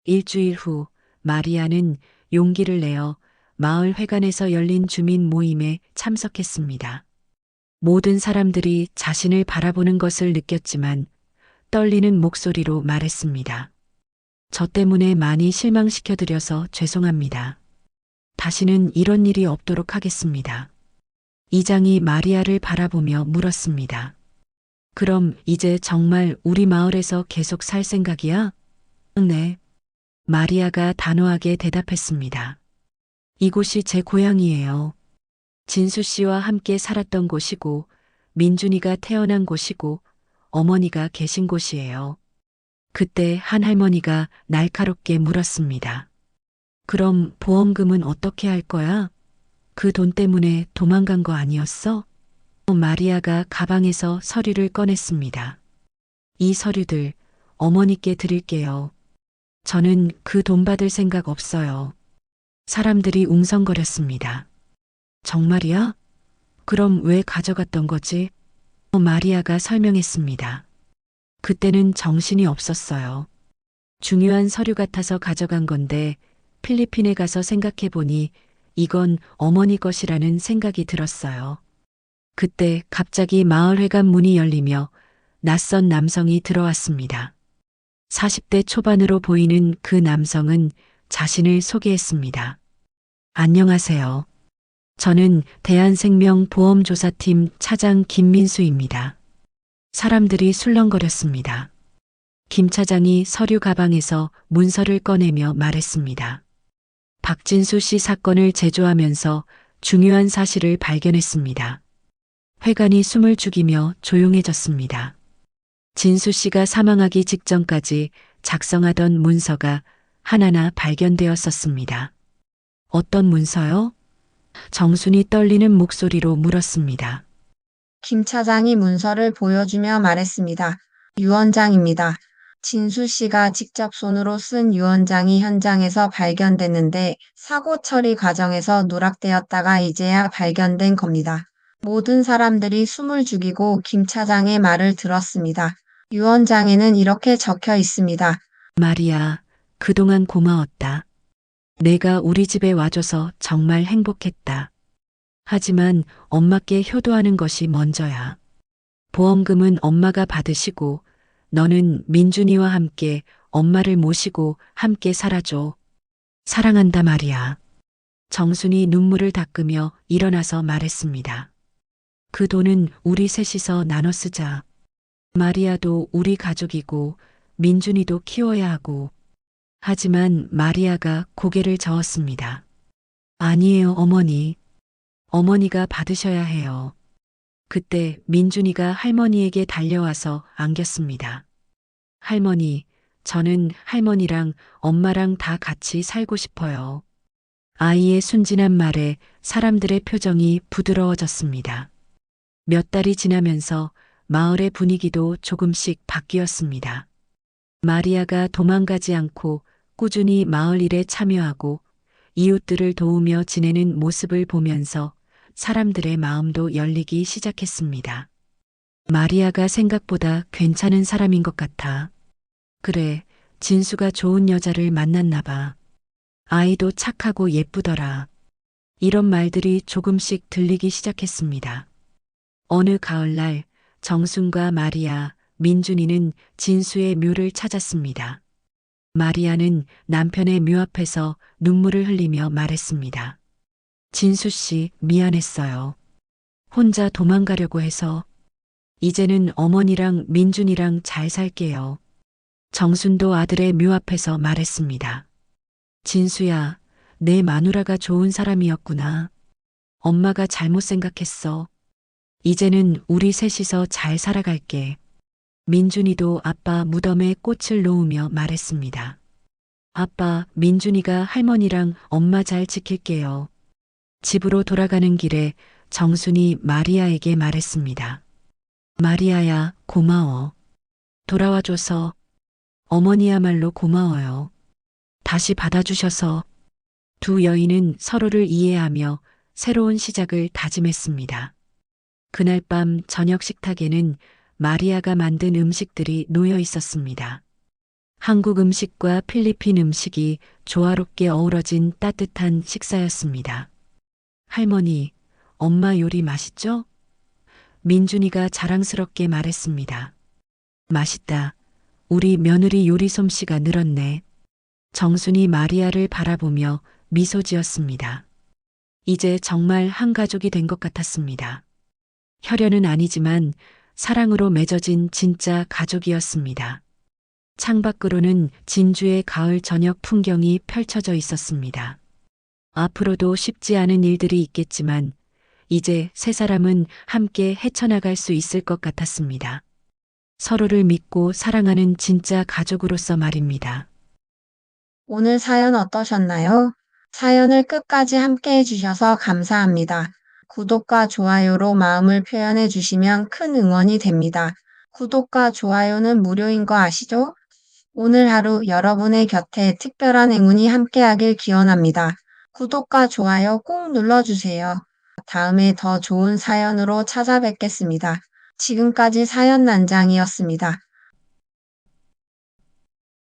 일주일 후 마리아는 용기를 내어 마을 회관에서 열린 주민 모임에 참석했습니다. 모든 사람들이 자신을 바라보는 것을 느꼈지만 떨리는 목소리로 말했습니다. 저 때문에 많이 실망시켜드려서 죄송합니다. 다시는 이런 일이 없도록 하겠습니다. 이장이 마리아를 바라보며 물었습니다. 그럼 이제 정말 우리 마을에서 계속 살 생각이야? 네. 마리아가 단호하게 대답했습니다. 이곳이 제 고향이에요. 진수 씨와 함께 살았던 곳이고, 민준이가 태어난 곳이고, 어머니가 계신 곳이에요. 그때 한 할머니가 날카롭게 물었습니다. 그럼 보험금은 어떻게 할 거야? 그 돈 때문에 도망간 거 아니었어? 마리아가 가방에서 서류를 꺼냈습니다. 이 서류들 어머니께 드릴게요. 저는 그 돈 받을 생각 없어요. 사람들이 웅성거렸습니다. 정말이야? 그럼 왜 가져갔던 거지? 마리아가 설명했습니다. 그때는 정신이 없었어요. 중요한 서류 같아서 가져간 건데 필리핀에 가서 생각해 보니 이건 어머니 것이라는 생각이 들었어요. 그때 갑자기 마을회관 문이 열리며 낯선 남성이 들어왔습니다. 40대 초반으로 보이는 그 남성은 자신을 소개했습니다. 안녕하세요. 저는 대한생명보험조사팀 차장 김민수입니다. 사람들이 술렁거렸습니다. 김 차장이 서류 가방에서 문서를 꺼내며 말했습니다. 박진수 씨 사건을 제조하면서 중요한 사실을 발견했습니다. 회관이 숨을 죽이며 조용해졌습니다. 진수 씨가 사망하기 직전까지 작성하던 문서가 하나나 발견되었었습니다. 어떤 문서요? 정순이 떨리는 목소리로 물었습니다. 김 차장이 문서를 보여주며 말했습니다. 유언장입니다. 진수 씨가 직접 손으로 쓴 유언장이 현장에서 발견됐는데 사고 처리 과정에서 누락되었다가 이제야 발견된 겁니다. 모든 사람들이 숨을 죽이고 김 차장의 말을 들었습니다. 유언장에는 이렇게 적혀 있습니다. 마리아, 그동안 고마웠다. 내가 우리 집에 와줘서 정말 행복했다. 하지만 엄마께 효도하는 것이 먼저야. 보험금은 엄마가 받으시고 너는 민준이와 함께 엄마를 모시고 함께 살아줘. 사랑한다 마리아. 정순이 눈물을 닦으며 일어나서 말했습니다. 그 돈은 우리 셋이서 나눠 쓰자. 마리아도 우리 가족이고 민준이도 키워야 하고. 하지만 마리아가 고개를 저었습니다. 아니에요, 어머니. 어머니가 받으셔야 해요. 그때 민준이가 할머니에게 달려와서 안겼습니다. 할머니, 저는 할머니랑 엄마랑 다 같이 살고 싶어요. 아이의 순진한 말에 사람들의 표정이 부드러워졌습니다. 몇 달이 지나면서 마을의 분위기도 조금씩 바뀌었습니다. 마리아가 도망가지 않고 꾸준히 마을 일에 참여하고 이웃들을 도우며 지내는 모습을 보면서 사람들의 마음도 열리기 시작했습니다. 마리아가 생각보다 괜찮은 사람인 것 같아. 그래, 진수가 좋은 여자를 만났나 봐. 아이도 착하고 예쁘더라. 이런 말들이 조금씩 들리기 시작했습니다. 어느 가을날 정순과 마리아, 민준이는 진수의 묘를 찾았습니다. 마리아는 남편의 묘 앞에서 눈물을 흘리며 말했습니다. 진수 씨, 미안했어요. 혼자 도망가려고 해서. 이제는 어머니랑 민준이랑 잘 살게요. 정순도 아들의 묘 앞에서 말했습니다. 진수야, 내 마누라가 좋은 사람이었구나. 엄마가 잘못 생각했어. 이제는 우리 셋이서 잘 살아갈게. 민준이도 아빠 무덤에 꽃을 놓으며 말했습니다. 아빠, 민준이가 할머니랑 엄마 잘 지킬게요. 집으로 돌아가는 길에 정순이 마리아에게 말했습니다. 마리아야, 고마워. 돌아와줘서. 어머니야말로 고마워요. 다시 받아주셔서. 두 여인은 서로를 이해하며 새로운 시작을 다짐했습니다. 그날 밤 저녁 식탁에는 마리아가 만든 음식들이 놓여 있었습니다. 한국 음식과 필리핀 음식이 조화롭게 어우러진 따뜻한 식사였습니다. 할머니, 엄마 요리 맛있죠? 민준이가 자랑스럽게 말했습니다. 맛있다. 우리 며느리 요리 솜씨가 늘었네. 정순이 마리아를 바라보며 미소 지었습니다. 이제 정말 한 가족이 된 것 같았습니다. 혈연은 아니지만 사랑으로 맺어진 진짜 가족이었습니다. 창밖으로는 진주의 가을 저녁 풍경이 펼쳐져 있었습니다. 앞으로도 쉽지 않은 일들이 있겠지만 이제 세 사람은 함께 헤쳐나갈 수 있을 것 같았습니다. 서로를 믿고 사랑하는 진짜 가족으로서 말입니다. 오늘 사연 어떠셨나요? 사연을 끝까지 함께 해주셔서 감사합니다. 구독과 좋아요로 마음을 표현해 주시면 큰 응원이 됩니다. 구독과 좋아요는 무료인 거 아시죠? 오늘 하루 여러분의 곁에 특별한 행운이 함께하길 기원합니다. 구독과 좋아요 꼭 눌러주세요. 다음에 더 좋은 사연으로 찾아뵙겠습니다. 지금까지 사연난장이었습니다.